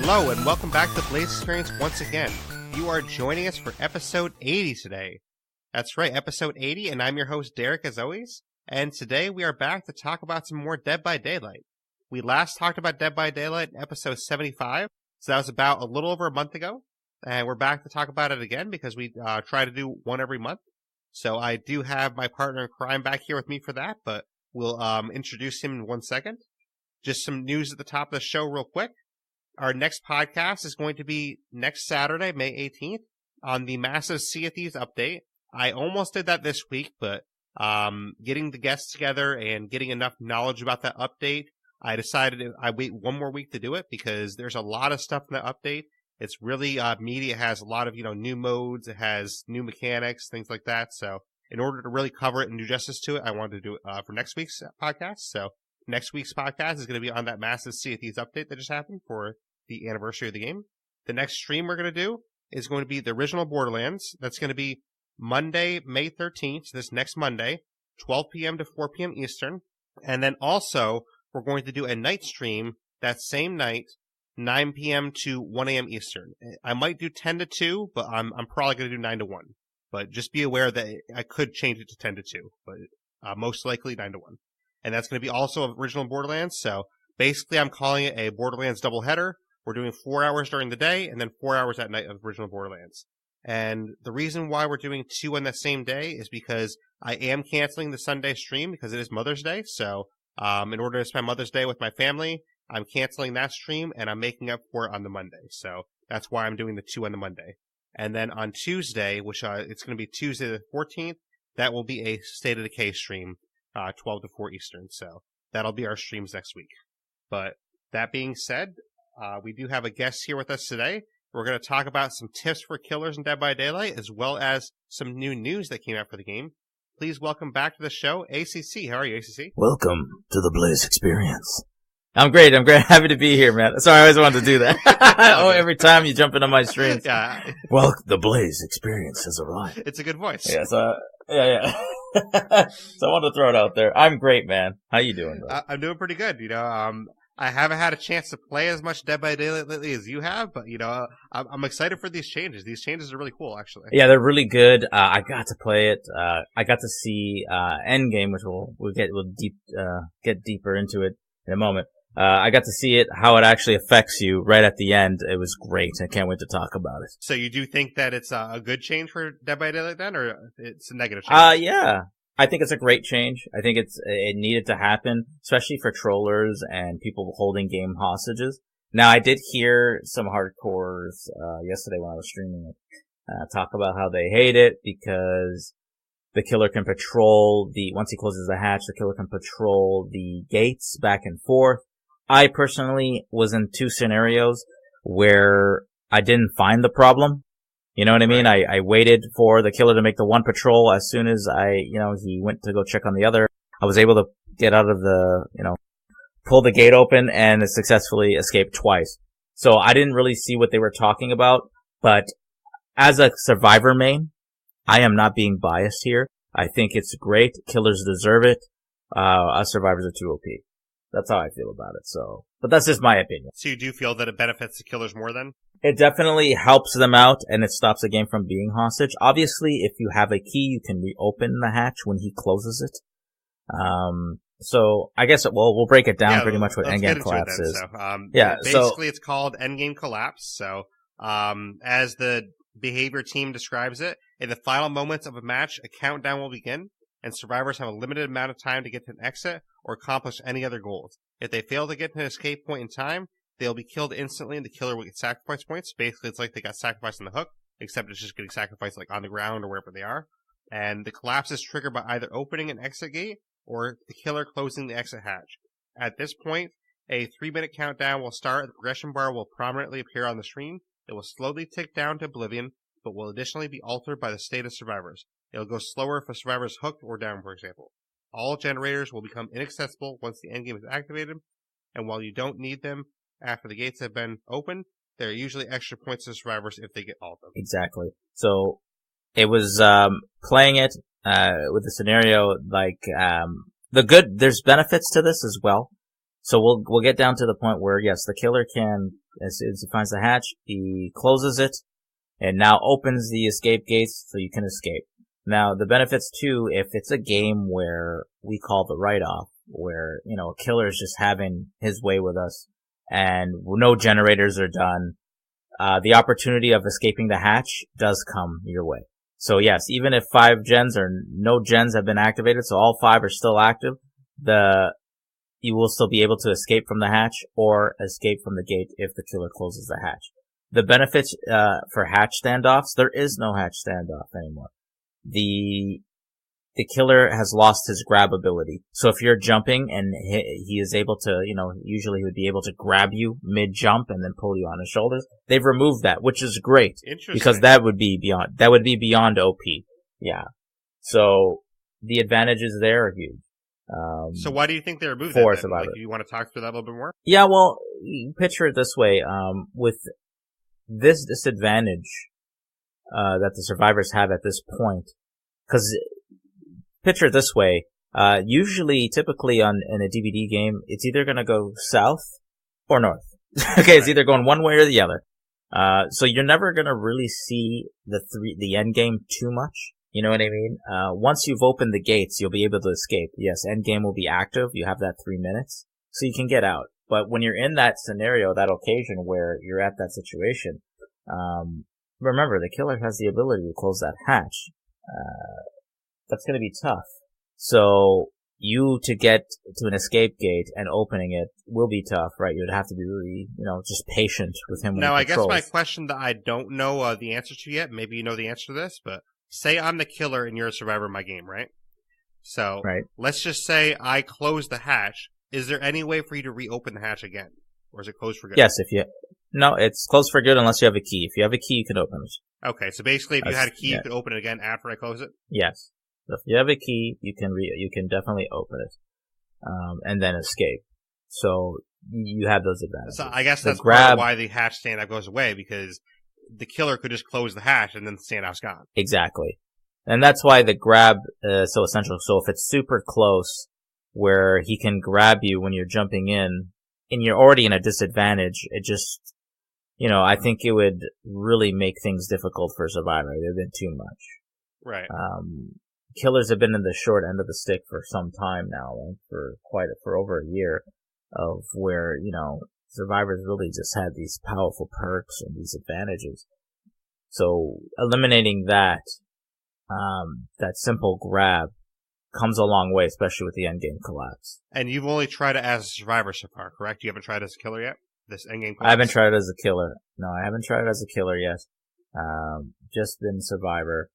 Hello and welcome back to Blaise XPerience once again. You are joining us for episode 80 today. That's right, episode 80, and I'm your host Derek as always. And today we are back to talk about some more Dead by Daylight. We last talked about Dead by Daylight in episode 75, so that was about a little over a month ago. And we're back to talk about it again because we try to do one every month. So I do have my partner in crime back here with me for that, but we'll introduce him in 1 second. Just some news at the top of the show real quick. Our next podcast is going to be next Saturday, May 18th, on the massive Sea of Thieves update. I almost did that this week, but getting the guests together and getting enough knowledge about that update, I decided I'd wait one more week to do it because there's a lot of stuff in that update. It's really meaty. It has a lot of new modes. It has new mechanics, things like that. So in order to really cover it and do justice to it, I wanted to do it for next week's podcast. So next week's podcast is going to be on that massive Sea of Thieves update that just happened for the anniversary of the game. The next stream we're going to do is going to be the original Borderlands. That's going to be Monday, May 13th, this next Monday, 12 p.m. to 4 p.m. Eastern. And then also, we're going to do a night stream that same night, 9 p.m. to 1 a.m. Eastern. I might do 10 to 2, but I'm probably going to do 9 to 1. But just be aware that I could change it to 10 to 2, but most likely 9 to 1. And that's going to be also original Borderlands. So basically, I'm calling it a Borderlands doubleheader. We're doing 4 hours during the day and then 4 hours at night of original Borderlands. And the reason why we're doing 2 on the same day is because I am canceling the Sunday stream because it is Mother's Day. So in order to spend Mother's Day with my family, I'm canceling that stream and I'm making up for it on the Monday. So that's why I'm doing the 2 on the Monday. And then on Tuesday, which it's going to be Tuesday the 14th, that will be a State of Decay stream. 12 to 4 Eastern. So that'll be our streams next week. But that being said, we do have a guest here with us today. We're going to talk about some tips for killers in Dead by Daylight, as well as some new news that came out for the game. Please welcome back to the show, ACC. How are you, ACC? Welcome to the Blaise XPerience. I'm great. Happy to be here, man. Sorry, I always wanted to do that. Every time you jump into my streams. Yeah. Well, the Blaise XPerience has arrived. It's a good voice. Yeah, yeah. So I wanted to throw it out there. I'm great, man. How you doing, bro? I'm doing pretty good. I haven't had a chance to play as much Dead by Daylight lately as you have, but I'm excited for these changes. These changes are really cool, actually. Yeah, they're really good. I got to play it. I got to see Endgame, which we'll get deeper into it in a moment. I got to see it, how it actually affects you right at the end. It was great. I can't wait to talk about it. So you do think that it's a good change for Dead by Daylight then, or it's a negative change? Yeah. I think it's a great change. I think it needed to happen, especially for trollers and people holding game hostages. Now, I did hear some hardcores, yesterday when I was streaming it, talk about how they hate it because the killer can patrol once he closes the hatch, the killer can patrol the gates back and forth. I personally was in 2 scenarios where I didn't find the problem. You know what I mean? Right. I waited for the killer to make the one patrol. As soon as he went to go check on the other, I was able to get out of pull the gate open and successfully escaped twice. So I didn't really see what they were talking about, but as a survivor main, I am not being biased here. I think it's great. Killers deserve it. Us survivors are too OP. That's how I feel about it. So, but that's just my opinion. So you do feel that it benefits the killers more then? It definitely helps them out, and it stops the game from being hostage. Obviously, if you have a key, you can reopen the hatch when he closes it. So I guess we'll break it down pretty much what Endgame Collapse is. Basically, it's called Endgame Collapse. So, as the behavior team describes it, in the final moments of a match, a countdown will begin, and survivors have a limited amount of time to get to an exit or accomplish any other goals. If they fail to get to an escape point in time, they'll be killed instantly, and the killer will get sacrifice points. Basically, it's like they got sacrificed on the hook, except it's just getting sacrificed like on the ground or wherever they are. And the collapse is triggered by either opening an exit gate or the killer closing the exit hatch. At this point, a 3-minute countdown will start. The progression bar will prominently appear on the screen. It will slowly tick down to oblivion, but will additionally be altered by the state of survivors. It'll go slower if a survivor is hooked or down, for example. All generators will become inaccessible once the endgame is activated, and while you don't need them after the gates have been opened, there are usually extra points to survivors if they get all of them. Exactly. So it was playing it with the scenario there's benefits to this as well. So we'll get down to the point where yes, the killer can As soon as he finds the hatch, he closes it, and now opens the escape gates so you can escape. Now, the benefits too, if it's a game where we call the write-off, where, a killer is just having his way with us, and no generators are done, the opportunity of escaping the hatch does come your way. So yes, even if 5 gens or no gens have been activated, so all 5 are still active, you will still be able to escape from the hatch or escape from the gate if the killer closes the hatch. The benefits for hatch standoffs, there is no hatch standoff anymore. The killer has lost his grab ability. So if you're jumping and he is able to, usually he would be able to grab you mid-jump and then pull you on his shoulders. They've removed that, which is great. Interesting. Because that would be beyond OP. Yeah. So the advantages there are huge. So why do you think they removed that? Like, you want to talk through that a little bit more? Yeah, well, picture it this way. With this disadvantage that the survivors have at this point, because picture it this way. Typically in a DVD game, it's either going to go south or north. Okay, it's either going one way or the other. So you're never going to really see the end game too much. You know what I mean? Once you've opened the gates, you'll be able to escape. Yes, endgame will be active. You have that 3 minutes, so you can get out. But when you're in that scenario, that occasion where you're at that situation, remember, the killer has the ability to close that hatch. That's gonna be tough. So, you to get to an escape gate and opening it will be tough, right? You'd have to be really, just patient with him. Now, I guess my question that I don't know the answer to yet, maybe you know the answer to this, but say I'm the killer and you're a survivor in my game, right? So, right. Let's just say I close the hatch. Is there any way for you to reopen the hatch again? Or is it closed for good? Yes, no, it's closed for good unless you have a key. If you have a key, you can open it. Okay, so basically if you had a key, you could open it again after I close it? Yes. If you have a key, you can definitely open it. And then escape. So, you have those advantages. So I guess that's part of why the hatch standoff goes away, because the killer could just close the hatch and then the standoff's gone. Exactly. And that's why the grab is so essential. So if it's super close, where he can grab you when you're jumping in, and you're already in a disadvantage, it just, I think it would really make things difficult for a survivor. They've been too much. Right. Killers have been in the short end of the stick for some time now, for over a year, of where, survivors really just had these powerful perks and these advantages. So eliminating that simple grab comes a long way, especially with the endgame collapse. And you've only tried it as a survivor so far, correct? You haven't tried it as a killer yet? This endgame collapse? I haven't tried it as a killer. No, I haven't tried it as a killer yet. Just been survivor.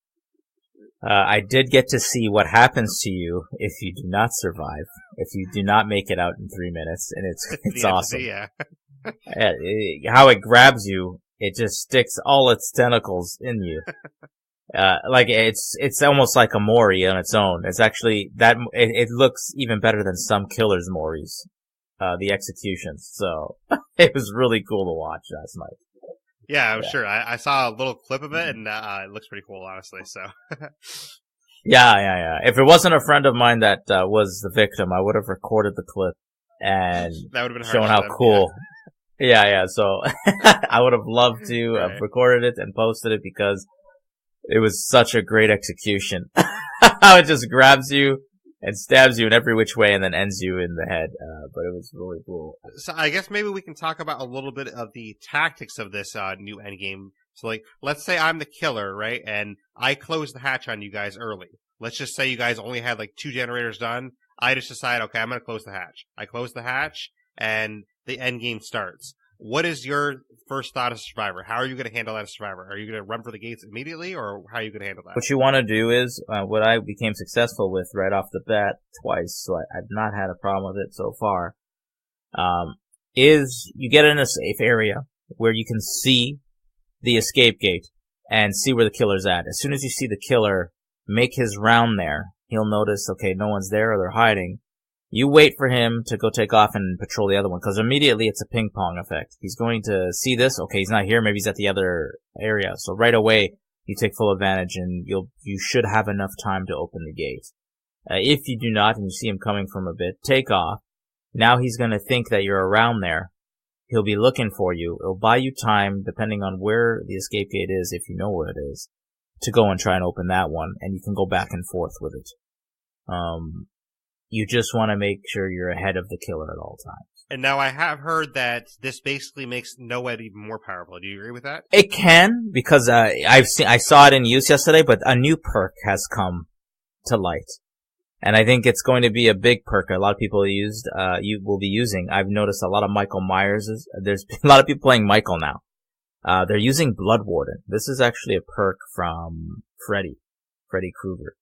I did get to see what happens to you if you do not survive, if you do not make it out in 3 minutes, and it's awesome. Yeah. How it grabs you, it just sticks all its tentacles in you. It's almost like a Mori on its own. It's actually it looks even better than some killers' Moris, the executions. So it was really cool to watch last night. Yeah, I'm sure. I saw a little clip of it, and it looks pretty cool, honestly. So. Yeah. If it wasn't a friend of mine that was the victim, I would have recorded the clip and that would have been shown how cool. Yeah. So I would have loved to have recorded it and posted it, because it was such a great execution. How it just grabs you and stabs you in every which way and then ends you in the head. But it was really cool. So I guess maybe we can talk about a little bit of the tactics of this new endgame. So, let's say I'm the killer, right? And I close the hatch on you guys early. Let's just say you guys only had 2 generators done. I just decide, okay, I'm going to close the hatch. I close the hatch, and the endgame starts. What is your first thought as a survivor? How are you going to handle that as a survivor? Are you going to run for the gates immediately, or how are you going to handle that? What you want to do is, what I became successful with right off the bat twice, so I've not had a problem with it so far, is you get in a safe area where you can see the escape gate and see where the killer's at. As soon as you see the killer make his round there, he'll notice, okay, no one's there or they're hiding. You wait for him to go take off and patrol the other one, because immediately it's a ping pong effect. He's going to see this, okay, he's not here, maybe he's at the other area. So right away, you take full advantage, and you should have enough time to open the gate. If you do not, and you see him coming from a bit, take off. Now he's going to think that you're around there, he'll be looking for you. It'll buy you time, depending on where the escape gate is, if you know where it is, to go and try and open that one, and you can go back and forth with it. You just want to make sure you're ahead of the killer at all times. And now I have heard that this basically makes NOED even more powerful. Do you agree with that? It can, because I saw it in use yesterday, but a new perk has come to light. And I think it's going to be a big perk. A lot of people will be using. I've noticed a lot of Michael Myers. There's a lot of people playing Michael now. They're using Blood Warden. This is actually a perk from Freddy Krueger.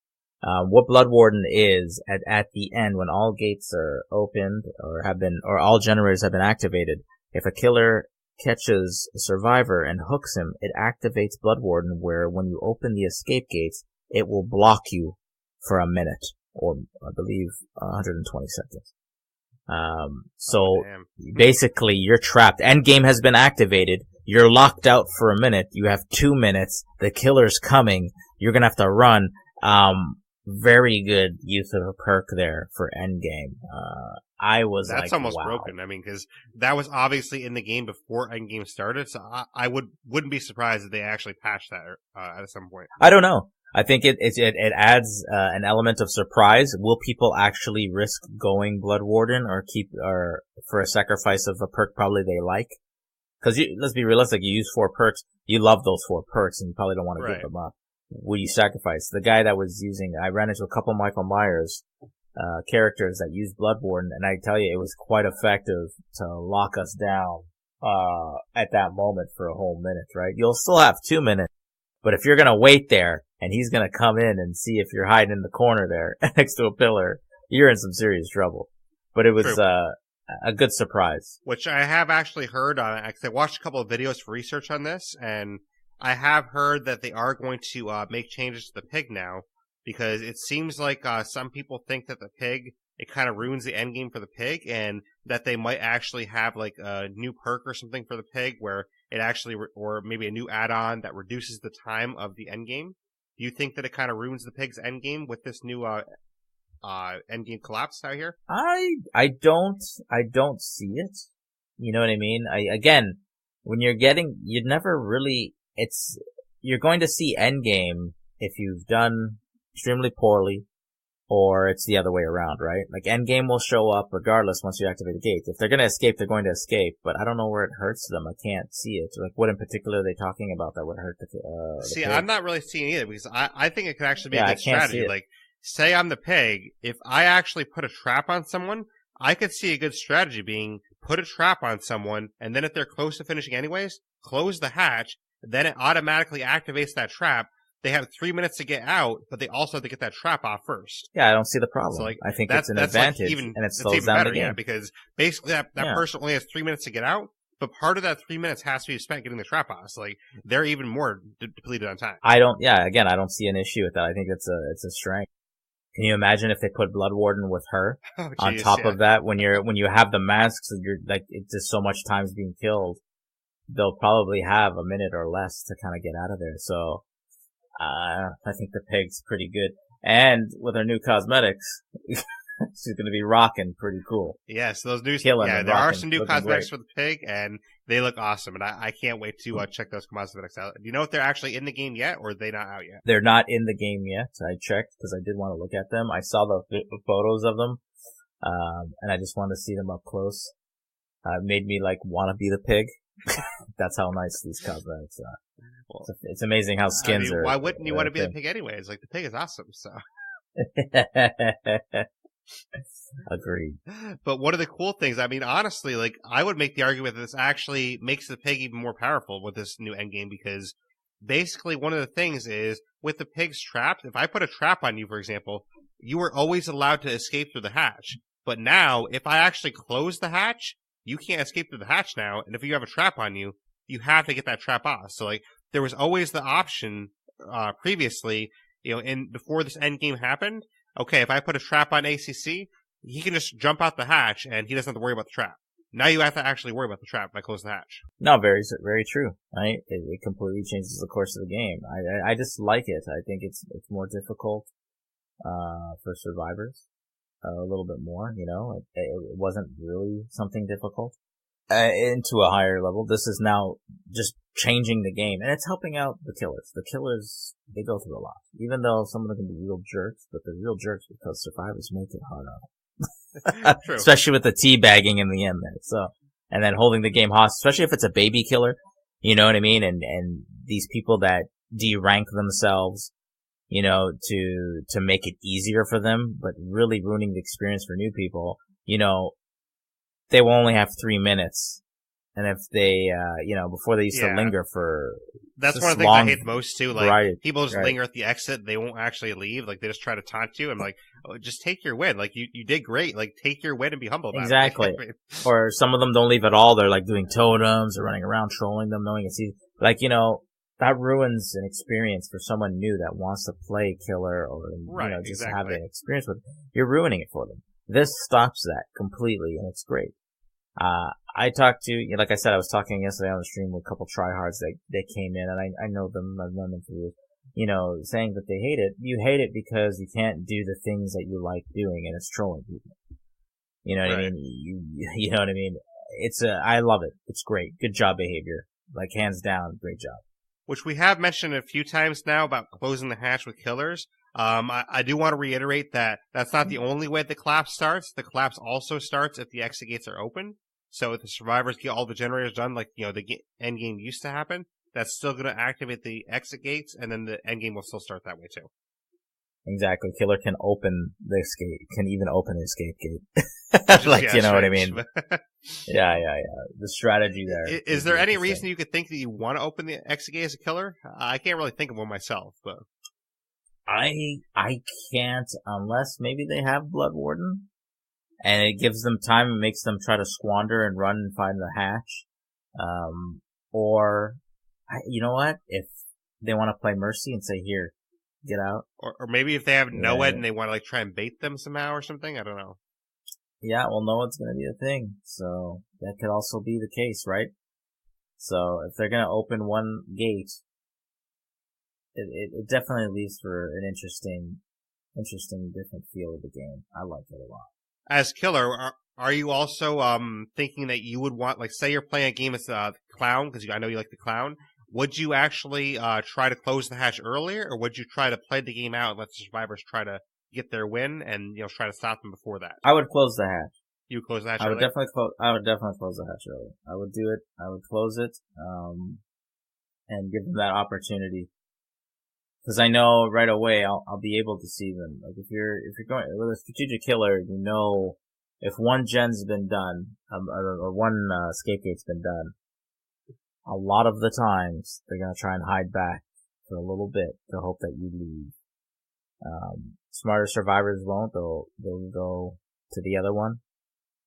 What Blood Warden is, at the end, when all gates are opened or all generators have been activated, if a killer catches a survivor and hooks him, it activates Blood Warden, where when you open the escape gates, it will block you for a minute, or I believe 120 seconds. Basically you're trapped. Endgame has been activated. You're locked out for a minute. You have 2 minutes. The killer's coming. You're gonna have to run. Very good use of a perk there for Endgame. That's almost wow. broken. I mean, because that was obviously in the game before Endgame started, so I wouldn't be surprised if they actually patched that at some point. I don't know. I think it adds an element of surprise. Will people actually risk going Blood Warden or for a sacrifice of a perk probably they like? Because let's be realistic, you use 4 perks, you love those 4 perks, and you probably don't want to give them up. Will you sacrifice? The guy that was I ran into a couple Michael Myers characters that used Blood Warden, and I tell you, it was quite effective to lock us down at that moment for a whole minute, right? You'll still have 2 minutes, but if you're gonna wait there, and he's gonna come in and see if you're hiding in the corner there next to a pillar, you're in some serious trouble. But it was a good surprise. Which I have actually heard, I watched a couple of videos for research on this, and I have heard that they are going to make changes to the pig now, because it seems like some people think that the pig, it kind of ruins the endgame for the pig, and that they might actually have like a new perk or something for the pig where it actually, or maybe a new add-on that reduces the time of the endgame. Do you think that it kind of ruins the pig's endgame with this new endgame collapse out here? I don't see it. You know what I mean? When you'd never really. You're going to see endgame if you've done extremely poorly, or it's the other way around, right? Like endgame will show up regardless once you activate the gate. If they're going to escape, they're going to escape, but I don't know where it hurts them. I can't see it. Like what in particular are they talking about that would hurt the See, pig? I'm not really seeing either, because I think it could actually be a good strategy. Like, say I'm the pig, if I actually put a trap on someone, I could see a good strategy being put a trap on someone, and then if they're close to finishing anyways, close the hatch. Then it automatically activates that trap. They have 3 minutes to get out, but they also have to get that trap off first. Yeah, I don't see the problem. So I think it's an advantage, and it slows down the game. Yeah, because basically that person only has 3 minutes to get out, but part of that 3 minutes has to be spent getting the trap off. So like they're even more depleted on time. I don't see an issue with that. I think it's a strength. Can you imagine if they put Blood Warden with her on top of that? When you have the masks, you're like, it's just so much time's being killed. They'll probably have a minute or less to kind of get out of there. So, I think the pig's pretty good. And with her new cosmetics, she's going to be rocking pretty cool. Yeah, so those new, there are some new cosmetics for the pig, and they look awesome. And I can't wait to check those cosmetics out. Do you know if they're actually in the game yet, or are they not out yet? They're not in the game yet. I checked because I did want to look at them. I saw the photos of them, and I just wanted to see them up close. It made me want to be the pig. That's how nice these cosmetics are. Well, it's amazing how skins are. Why wouldn't you want to be the pig anyways? Like, the pig is awesome, so. Agreed. But one of the cool things, I mean, honestly, like, I would make the argument that this actually makes the pig even more powerful with this new endgame, because basically one of the things is, with the pig's trapped, if I put a trap on you, for example, you were always allowed to escape through the hatch. But now, if I actually close the hatch, you can't escape through the hatch now, and if you have a trap on you, you have to get that trap off. So, like, there was always the option, previously, before this end game happened, okay, if I put a trap on ACC, he can just jump out the hatch, and he doesn't have to worry about the trap. Now you have to actually worry about the trap if I close the hatch. No, very, very true, right? It completely changes the course of the game. I just like it. I think it's more difficult, for survivors. A little bit more, it wasn't really something difficult. into a higher level. This is now just changing the game, and it's helping out the killers. The killers, they go through a lot, even though some of them can be real jerks, but they're real jerks because survivors make it hard on them. True. Especially with the teabagging in the end there. So, and then holding the game hostage, especially if it's a baby killer, you know what I mean? And these people that de-rank themselves, you know, to make it easier for them, but really ruining the experience for new people, you know, they will only have 3 minutes. And if they, you know, before they used to linger for... That's one of the things I hate the most, too. Like, variety. people just linger at the exit. They won't actually leave. Like, they just try to taunt you. I'm like, oh, just take your win. Like, you did great. Like, take your win and be humble about exactly. it. Exactly. Or some of them don't leave at all. They're, like, doing totems or running around trolling them, knowing it's easy. Like, you know, that ruins an experience for someone new that wants to play killer or, you know, just have an experience with it. You're ruining it for them. This stops that completely, and it's great. I talked to, like I said, I was talking yesterday on the stream with a couple tryhards that they came in, and I know them, I've known them for years, you know, saying that they hate it. You hate it because you can't do the things that you like doing, and it's trolling people. You know what I mean? You know what I mean? I love it. It's great. Good job behavior. Like, hands down, great job. Which we have mentioned a few times now about closing the hatch with killers. I do want to reiterate that that's not the only way the collapse starts. The collapse also starts if the exit gates are open. So if the survivors get all the generators done, like, you know, the end game used to happen, that's still going to activate the exit gates, and then the end game will still start that way too. Exactly. Killer can open the escape, can even open the escape gate. Like, you know what I mean? Yeah. The strategy there. Is there any reason you could think that you want to open the exit gate as a killer? I can't really think of one myself, but. I can't unless maybe they have Blood Warden. And it gives them time and makes them try to squander and run and find the hatch. Or, you know what? If they want to play Mercy and say, here, get out. Or maybe if they have NOED and they want to, like, try and bait them somehow or something. I don't know. Yeah, well, NOED's going to be a thing. So that could also be the case, right? So if they're going to open one gate, it definitely leaves for an interesting, different feel of the game. I like it a lot. As killer, are you also thinking that you would want, like, say you're playing a game as Clown, because I know you like the Clown, would you actually try to close the hatch earlier, or would you try to play the game out and let the survivors try to get their win and, you know, try to stop them before that? I would close the hatch. You would close the hatch I would earlier? I would definitely close the hatch earlier. I would do it. I would close it, and give them that opportunity. Because I know right away I'll be able to see them. Like, if you're going with a strategic killer, you know, if one gen's been done, or one escape gate's been done, a lot of the times they're gonna try and hide back for a little bit to hope that you leave. Smarter survivors won't. They'll go to the other one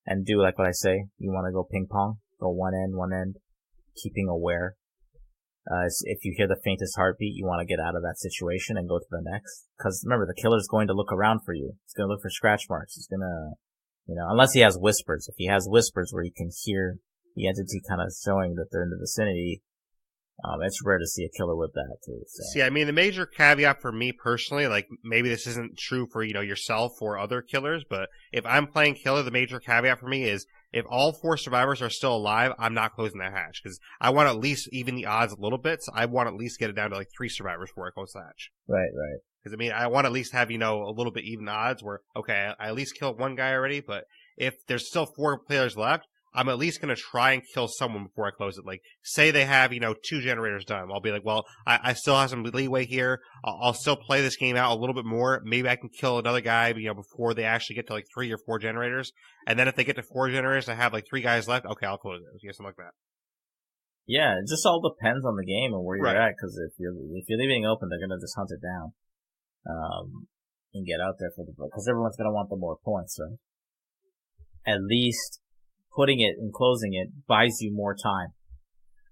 and do like what I say. You want to go ping pong, go one end, keeping aware. If you hear the faintest heartbeat, you want to get out of that situation and go to the next. Because remember, the killer's going to look around for you. He's going to look for scratch marks. He's going to, you know, unless he has whispers. If he has whispers where you can hear the entity kind of showing that they're in the vicinity, it's rare to see a killer with that too. So. See, I mean, the major caveat for me personally, like, maybe this isn't true for, you know, yourself or other killers, but if I'm playing killer, the major caveat for me is if all 4 survivors are still alive, I'm not closing that hatch, because I want to at least even the odds a little bit, so I want to at least get it down to, like, 3 survivors before I close the hatch. Right. Because, I mean, I want to at least have, you know, a little bit even odds where, okay, I at least killed one guy already, but if there's still 4 players left, I'm at least going to try and kill someone before I close it. Like, say they have, you know, 2 generators done. I'll be like, well, I still have some leeway here. I'll still play this game out a little bit more. Maybe I can kill another guy, you know, before they actually get to, like, 3 or 4 generators. And then if they get to 4 generators, I have, like, 3 guys left. Okay, I'll close it. Something like that. Yeah, it just all depends on the game and where you're at. Because if you're leaving it open, they're going to just hunt it down, and get out there for the vote. Because everyone's going to want the more points, right? At least putting it and closing it buys you more time.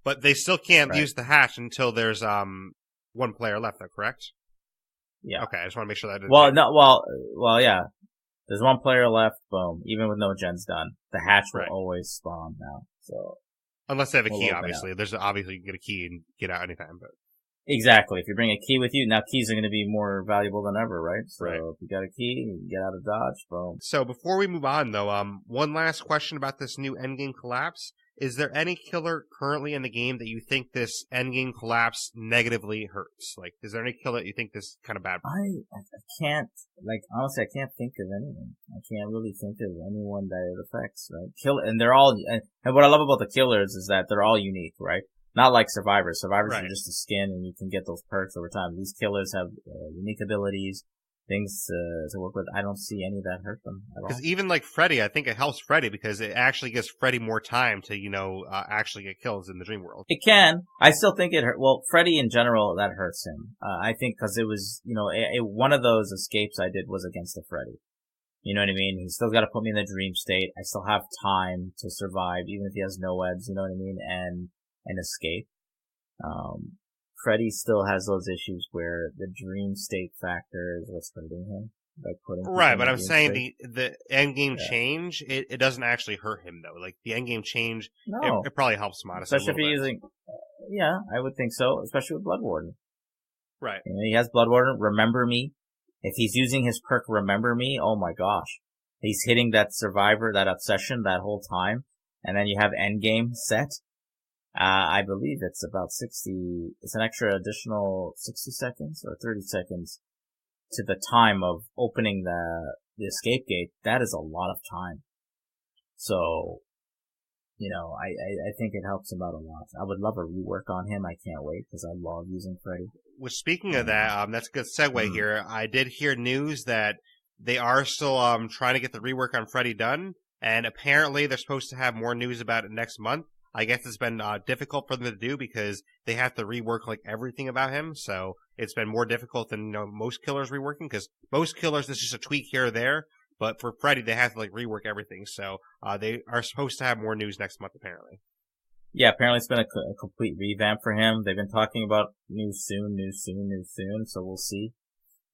But they still can't use the hatch until there's 1 player left, though, correct? Yeah. Okay, I just want to make sure that. Well, yeah. There's 1 player left. Boom. Even with no gens done, the hatch will always spawn now. So unless they have a key, obviously. There's obviously you can get a key and get out anytime. But Exactly. If you bring a key with you, now keys are going to be more valuable than ever, right? So Right. if you got a key, you get out of dodge, boom. So before we move on, though, one last question about this new endgame collapse. Is there any killer currently in the game that you think this endgame collapse negatively hurts? Like, is there any killer that you think this kind of bad? I can't, like, honestly, I can't think of anyone. I can't really think of anyone that it affects, right? And they're all, and what I love about the killers is that they're all unique, right? Not like survivors. Survivors Right. are just a skin and you can get those perks over time. These killers have unique abilities, things to work with. I don't see any that hurt them at all. Because even like Freddy, I think it helps Freddy because it actually gives Freddy more time to, actually get kills in the dream world. It can. I still think it hurt. Well, Freddy in general, that hurts him. I think because it was, one of those escapes I did was against a Freddy. You know what I mean? He's still got to put me in the dream state. I still have time to survive, even if he has no eds, you know what I mean? And escape. Freddy still has those issues where the dream state factor is what's hurting him. By putting right, but I'm saying the end game change, it doesn't actually hurt him though. Like the end game change, no. it probably helps him out. Especially if you're using, yeah, I would think so. Especially with Blood Warden. Right. He has Blood Warden. Remember Me. If he's using his perk Remember Me, oh my gosh, he's hitting that survivor, that obsession that whole time, and then you have endgame set. I believe it's about 60, it's an extra additional 60 seconds or 30 seconds to the time of opening the escape gate. That is a lot of time. So, I think it helps him out a lot. I would love a rework on him. I can't wait because I love using Freddy. Well, speaking of that, that's a good segue here. I did hear news that they are still trying to get the rework on Freddy done, and apparently they're supposed to have more news about it next month. I guess it's been difficult for them to do because they have to rework like everything about him. So it's been more difficult than most killers reworking because most killers it's just a tweak here or there. But for Freddy, they have to like rework everything. So they are supposed to have more news next month apparently. Yeah, apparently it's been a complete revamp for him. They've been talking about news soon. So we'll see.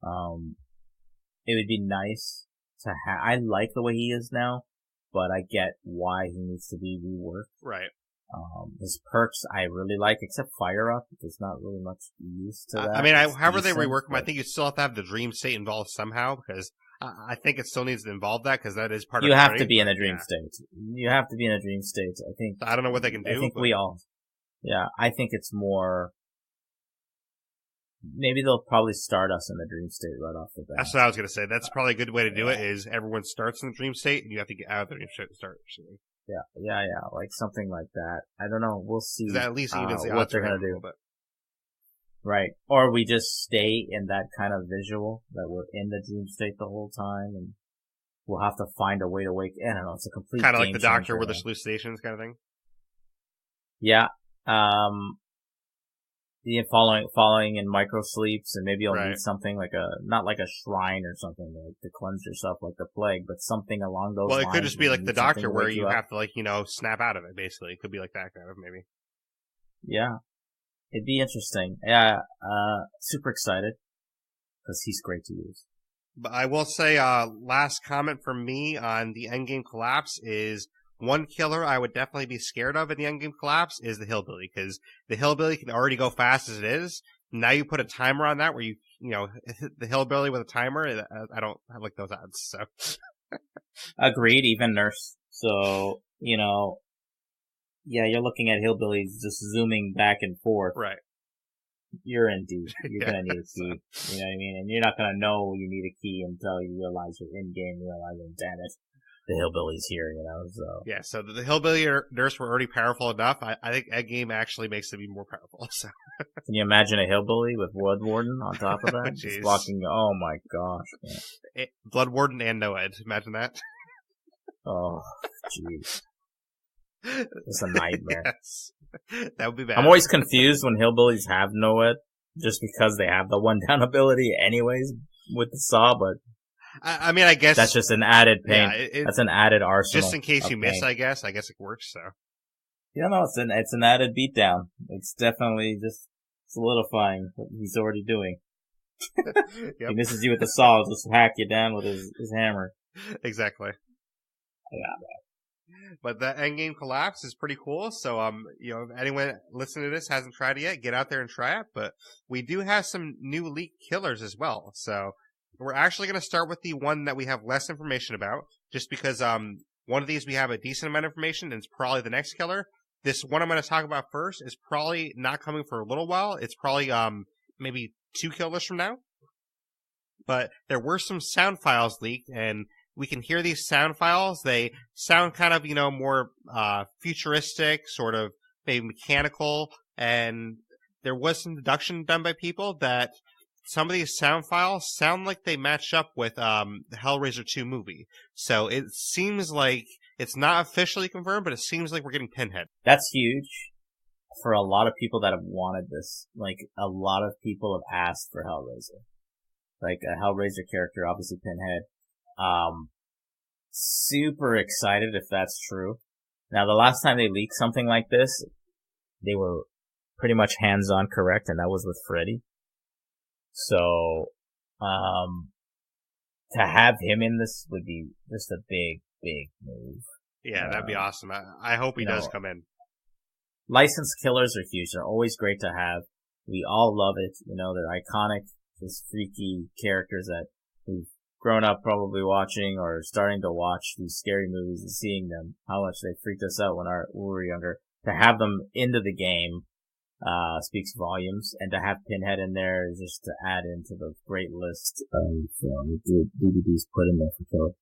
It would be nice to have. I like the way he is now, but I get why he needs to be reworked. Right. His perks I really like, except Fire Up. There's not really much use to that. I mean, however they rework him, I think you still have to have the dream state involved somehow because I think it still needs to involve that because that is part of the You have to be in a dream state. You have to be in a dream state. I think. I don't know what they can do. I think we all. Yeah, I think it's more. Maybe they'll probably start us in the dream state right off the bat. That's what I was going to say. That's probably a good way to do it is everyone starts in the dream state and you have to get out of the dream state to start. Yeah, like something like that. I don't know. We'll see. That at least evens the what odds they're going to do. Right. Or we just stay in that kind of visual that we're in the dream state the whole time and we'll have to find a way to wake. I don't know. It's a complete kind of like the Doctor changer, with the hallucinations kind of thing. Yeah. Following in micro sleeps, and maybe you'll need something like not like a shrine or something like to cleanse yourself like the plague, but something along those lines. Well, it could just be like the Doctor where you have to snap out of it, basically. It could be like that kind of, maybe. Yeah. It'd be interesting. Yeah, super excited because he's great to use. But I will say, last comment from me on the endgame collapse is one killer I would definitely be scared of in the endgame collapse is the Hillbilly, because the Hillbilly can already go fast as it is. Now you put a timer on that where you hit the Hillbilly with a timer. I don't like those odds. So agreed, even Nurse. So yeah, you're looking at Hillbillies just zooming back and forth. Right. You're in deep. You're gonna need a key. You know what I mean? And you're not gonna know you need a key until you realize you're in game. You realize, damn it, the Hillbilly's here. So yeah. So the Hillbilly Nurse were already powerful enough. I think endgame actually makes them even more powerful. So can you imagine a Hillbilly with Blood Warden on top of that? Just walking. Oh my gosh. Man. Blood Warden and Noed. Imagine that. Oh, jeez. It's a nightmare. Yes. That would be bad. I'm always confused when Hillbillies have Noed, just because they have the one down ability anyways with the saw, but I mean, I guess that's just an added pain. Yeah, that's an added arsenal. Just in case you miss, I guess it works. So yeah, no, it's an added beatdown. It's definitely just solidifying what he's already doing. Yep. He misses you with the saw, just hack you down with his hammer. Exactly. Yeah. But the endgame collapse is pretty cool. So, if anyone listening to this hasn't tried it yet, get out there and try it. But we do have some new leaked killers as well. So we're actually going to start with the one that we have less information about, just because one of these we have a decent amount of information, and it's probably the next killer. This one I'm going to talk about first is probably not coming for a little while. It's probably maybe 2 killers from now. But there were some sound files leaked, and we can hear these sound files. They sound kind of, more futuristic, sort of maybe mechanical. And there was some deduction done by people that some of these sound files sound like they match up with the Hellraiser 2 movie. So it seems like it's not officially confirmed, but it seems like we're getting Pinhead. That's huge for a lot of people that have wanted this. Like, a lot of people have asked for Hellraiser. Like, a Hellraiser character, obviously Pinhead. Super excited if that's true. Now, the last time they leaked something like this, they were pretty much hands-on correct, and that was with Freddy. So, to have him in this would be just a big, big move. Yeah, that'd be awesome. I hope he does come in. Licensed killers are huge. They're always great to have. We all love it. They're iconic, just freaky characters that we've grown up probably watching or starting to watch these scary movies and seeing them, how much they freaked us out when we were younger. To have them into the game speaks volumes, and to have Pinhead in there is just to add into the great list of DVDs put in there for killer.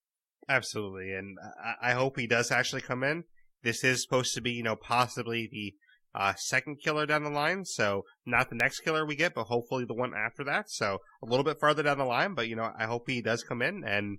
Absolutely, and I hope he does actually come in. This is supposed to be, possibly the second killer down the line, so not the next killer we get, but hopefully the one after that. So a little bit farther down the line, but I hope he does come in. And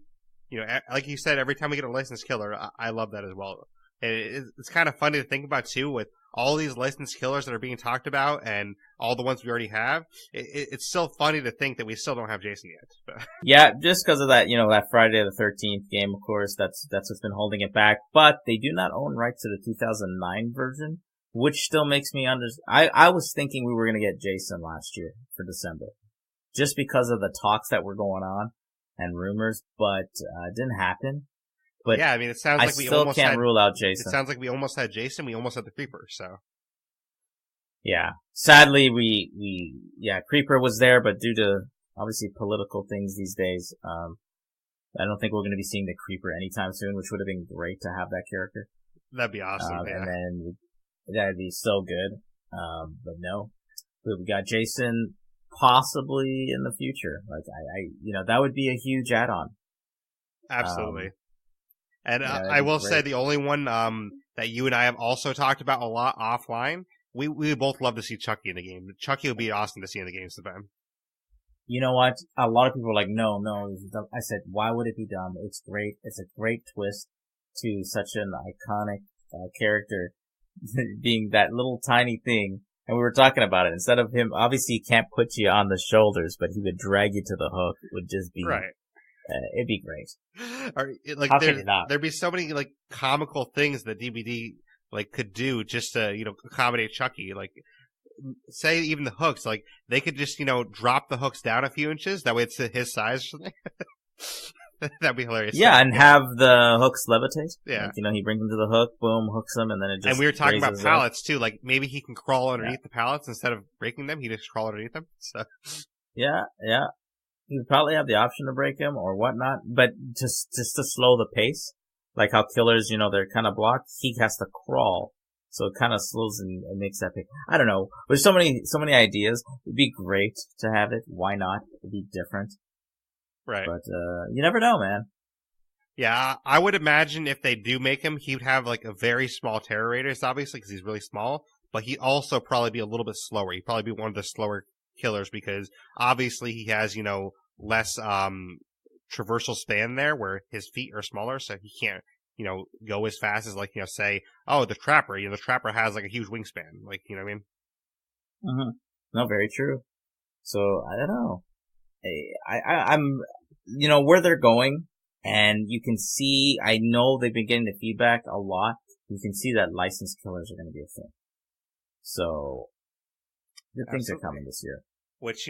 like you said, every time we get a licensed killer, I love that as well. It's kind of funny to think about too, with all these licensed killers that are being talked about and all the ones we already have. It's still funny to think that we still don't have Jason yet. Yeah, just because of that, that Friday the 13th game, of course, that's what's been holding it back. But they do not own rights to the 2009 version, which still makes me I was thinking we were going to get Jason last year for December, just because of the talks that were going on and rumors, but it didn't happen. But yeah, I mean, it sounds like we still almost can't rule out Jason. It sounds like we almost had Jason. We almost had the Creeper. So yeah, sadly Creeper was there, but due to obviously political things these days, I don't think we're going to be seeing the Creeper anytime soon, which would have been great to have that character. That'd be awesome. Yeah. And then that'd be so good. But no, we got Jason possibly in the future. Like that would be a huge add-on. Absolutely. And I will say the only one that you and I have also talked about a lot offline, we both love to see Chucky in the game. Chucky would be awesome to see in the game sometime. You know what? A lot of people are like, no. I said, why would it be dumb? It's great. It's a great twist to such an iconic character being that little tiny thing. And we were talking about it. Instead of him, obviously he can't put you on the shoulders, but he would drag you to the hook. It would just be right. It'd be great. How can you not? There'd be so many comical things that DVD could do just to accommodate Chucky. Say even the hooks, they could just drop the hooks down a few inches. That way it's his size. That'd be hilarious. Yeah, and have the hooks levitate. Yeah, he brings them to the hook, boom, hooks them, and then it just. And we were talking about pallets too. Maybe he can crawl underneath the pallets instead of breaking them. He just crawl underneath them. So. Yeah. You would probably have the option to break him or whatnot, but just to slow the pace, like how killers, they're kind of blocked. He has to crawl, so it kind of slows and makes that pace. I don't know. There's so many ideas. It'd be great to have it. Why not? It'd be different. Right. But you never know, man. Yeah, I would imagine if they do make him, he would have a very small terror radius, obviously, because he's really small. But he'd also probably be a little bit slower. He'd probably be one of the slower killers because obviously he has less traversal span there, where his feet are smaller, so he can't go as fast as say the Trapper. The Trapper has a huge wingspan. You know what I mean? Mm-hmm. No, very true. So I don't know. I'm where they're going, and you can see. I know they've been getting the feedback a lot. You can see that licensed killers are going to be a thing. So good things are coming this year. Which,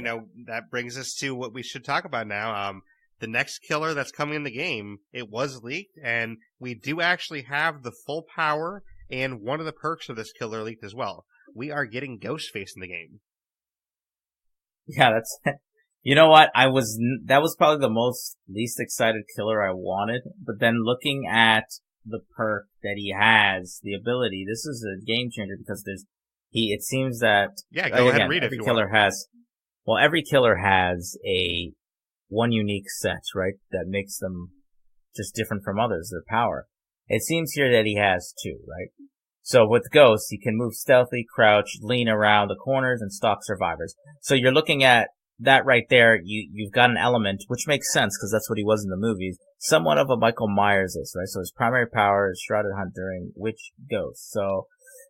that brings us to what we should talk about now. the next killer that's coming in the game, it was leaked, and we do actually have the full power and one of the perks of this killer leaked as well. We are getting Ghostface in the game. Yeah, that's, you know what? That was probably the most least excited killer I wanted, but then looking at the perk that he has, the ability, this is a game changer because it seems that, yeah, go ahead and read it every killer has one unique set, right? That makes them just different from others, their power. It seems here that he has two, right? So with Ghost, he can move stealthy, crouch, lean around the corners, and stalk survivors. So you're looking at that right there. You've got an element, which makes sense because that's what he was in the movies. Somewhat of a Michael Myers-ish, right? So his primary power is Shrouded Hunt during Witch Ghost. So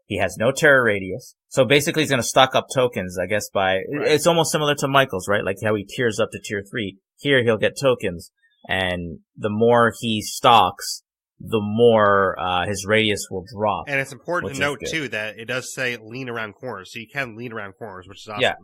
he has no terror radius. So basically he's going to stock up tokens, I guess, it's almost similar to Michael's, right? Like how he tiers up to tier 3. Here he'll get tokens. And the more he stocks, the more his radius will drop. And it's important to note, too, that it does say lean around corners. So you can lean around corners, which is awesome. Yeah,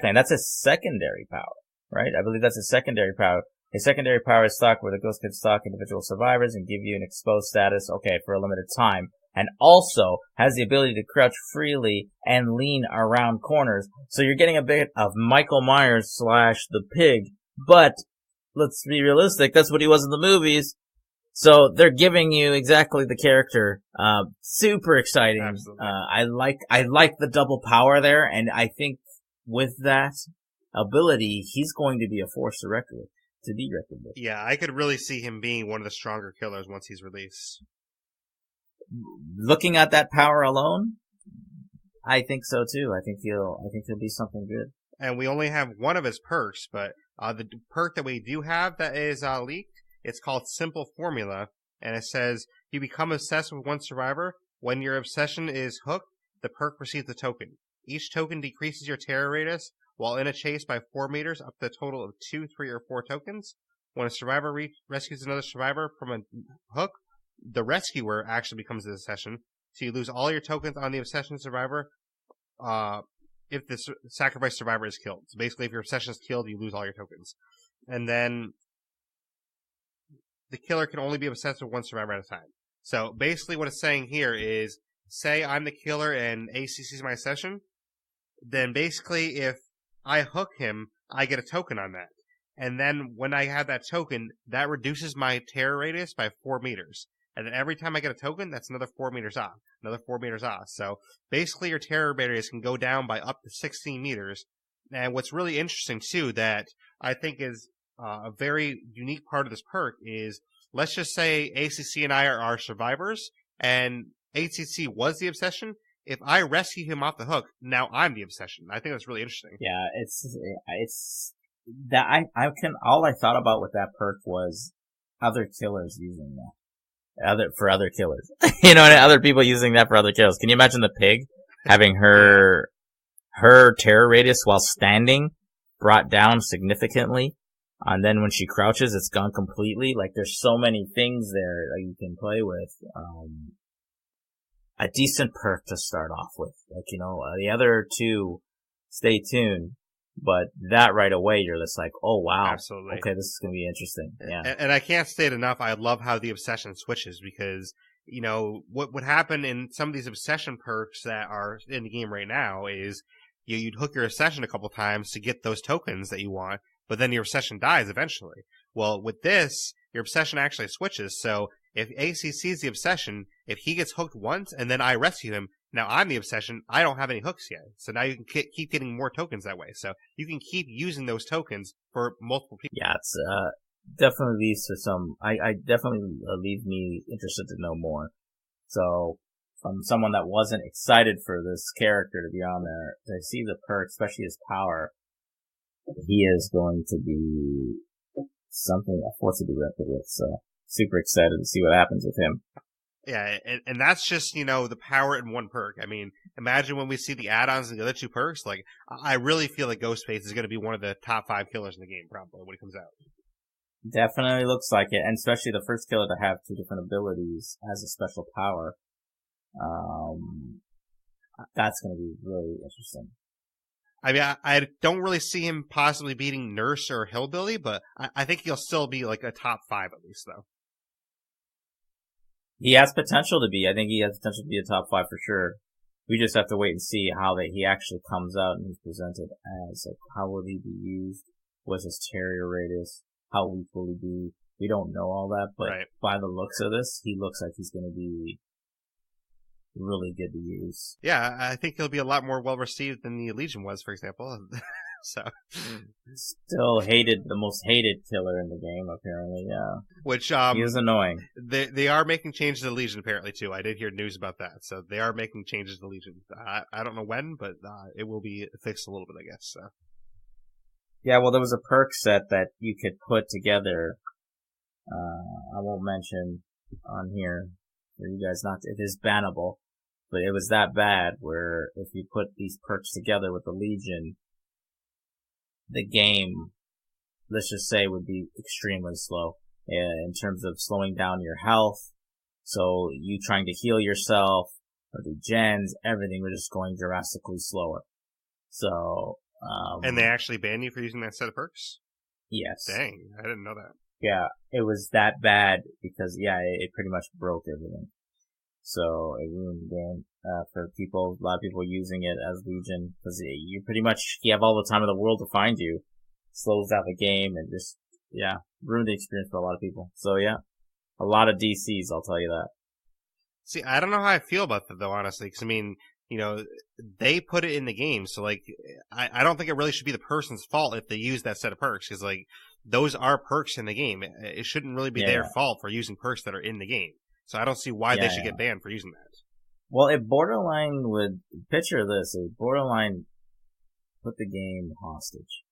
and that's his secondary power, right? I believe that's his secondary power. His secondary power is stock, where the Ghost can stalk individual survivors and give you an exposed status, for a limited time. And also has the ability to crouch freely and lean around corners. So you're getting a bit of Michael Myers / the pig, but let's be realistic, that's what he was in the movies. So they're giving you exactly the character. Super exciting. Absolutely. I like the double power there, and I think with that ability, he's going to be a force to be reckoned with. Yeah, I could really see him being one of the stronger killers once he's released. Looking at that power alone, I think so too. I think he'll be something good. And we only have one of his perks, but the perk that we do have that is leaked, it's called Simple Formula, and it says, you become obsessed with one survivor. When your obsession is hooked, the perk receives a token. Each token decreases your terror radius while in a chase by 4 meters up to a total of 2, 3, or 4 tokens. When a survivor rescues another survivor from a hook, the rescuer actually becomes the obsession, so you lose all your tokens on the obsession survivor if the sacrificed survivor is killed. So basically, if your obsession is killed, you lose all your tokens. And then the killer can only be obsessed with one survivor at a time. So basically what it's saying here is, say I'm the killer and ACC is my session, then basically if I hook him, I get a token on that. And then when I have that token, that reduces my terror radius by 4 meters. And then every time I get a token, that's another 4 meters off. So basically your terror radius can go down by up to 16 meters. And what's really interesting, too, that I think is a very unique part of this perk is, let's just say ACC and I are our survivors, and ACC was the obsession. If I rescue him off the hook, now I'm the obsession. I think that's really interesting. Yeah, it's that all I thought about with that perk was other killers using that. For other killers. Other people using that for other kills. Can you imagine the pig having her terror radius while standing brought down significantly? And then when she crouches, it's gone completely. Like, there's so many things there that you can play with. A decent perk to start off with. Like, the other two, stay tuned. But that right away, you're just like, oh wow. Absolutely. Okay, this is going to be interesting. Yeah. And I can't state enough, I love how the obsession switches because, what would happen in some of these obsession perks that are in the game right now is you'd hook your obsession a couple times to get those tokens that you want, but then your obsession dies eventually. Well, with this, your obsession actually switches. So if ACC is the obsession, if he gets hooked once and then I rescue him, now I'm the obsession. I don't have any hooks yet. So now you can keep getting more tokens that way. So you can keep using those tokens for multiple people. Yeah, it's definitely leads to some. I definitely leaves me interested to know more. So from someone that wasn't excited for this character to be on there, to see the perk, especially his power, he is going to be something, a force to be reckoned with. So super excited to see what happens with him. Yeah, and that's just, the power in one perk. I mean, imagine when we see the add-ons and the other two perks. Like, I really feel like Ghostface is going to be one of the top 5 killers in the game, probably, when he comes out. Definitely looks like it, and especially the first killer to have 2 different abilities as a special power. That's going to be really interesting. I mean, I don't really see him possibly beating Nurse or Hillbilly, but I think he'll still be like a top 5 at least, though. He has potential to be. I think he has potential to be a top 5 for sure. We just have to wait and see how he actually comes out and he's presented as. Like, how will he be used? What's his terrier radius? How weak will he be? We don't know all that, but by the looks of this, he looks like he's going to be really good to use. Yeah, I think he'll be a lot more well received than the Legion was, for example. So, still the most hated killer in the game, apparently. Yeah, which he is annoying. They are making changes to the Legion apparently too. I did hear news about that, so they are making changes to the Legion. I don't know when, but it will be fixed a little bit, I guess. So. Yeah, well, there was a perk set that you could put together. I won't mention on here for you guys not to, it is bannable, but it was that bad where if you put these perks together with the Legion, the game, let's just say, would be extremely slow in terms of slowing down your health. So you trying to heal yourself or do gens, everything was just going drastically slower. So, and they actually ban you for using that set of perks? Yes. Dang, I didn't know that. Yeah, it was that bad because, it pretty much broke everything. So it ruined the game for people. A lot of people using it as Legion because you have all the time in the world to find you. Slows down the game and just ruined the experience for a lot of people. So a lot of DCs, I'll tell you that. See, I don't know how I feel about that though, honestly, because I mean, they put it in the game, so like, I don't think it really should be the person's fault if they use that set of perks, because like, those are perks in the game. It shouldn't really be their fault for using perks that are in the game. So I don't see why they should get banned for using that. Well, it borderline would, picture this, it would borderline put the game hostage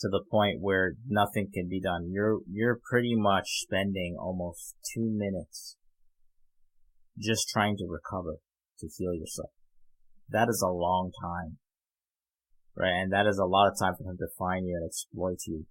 to the point where nothing can be done. You're pretty much spending almost 2 minutes just trying to recover, to heal yourself. That is a long time. Right? And that is a lot of time for him to find you and exploit you.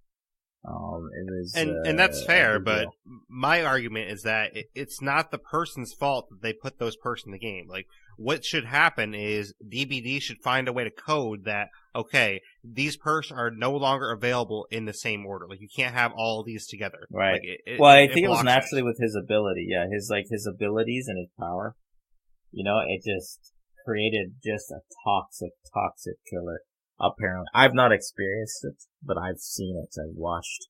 And that's fair, but my argument is that it's not the person's fault that they put those perks in the game. Like, what should happen is DBD should find a way to code that, okay, these perks are no longer available in the same order. Like, you can't have all of these together. Right. Like, I think it was naturally with his ability. Yeah, his abilities and his power. It just created just a toxic killer. Apparently, I've not experienced it, but I've seen it. I've watched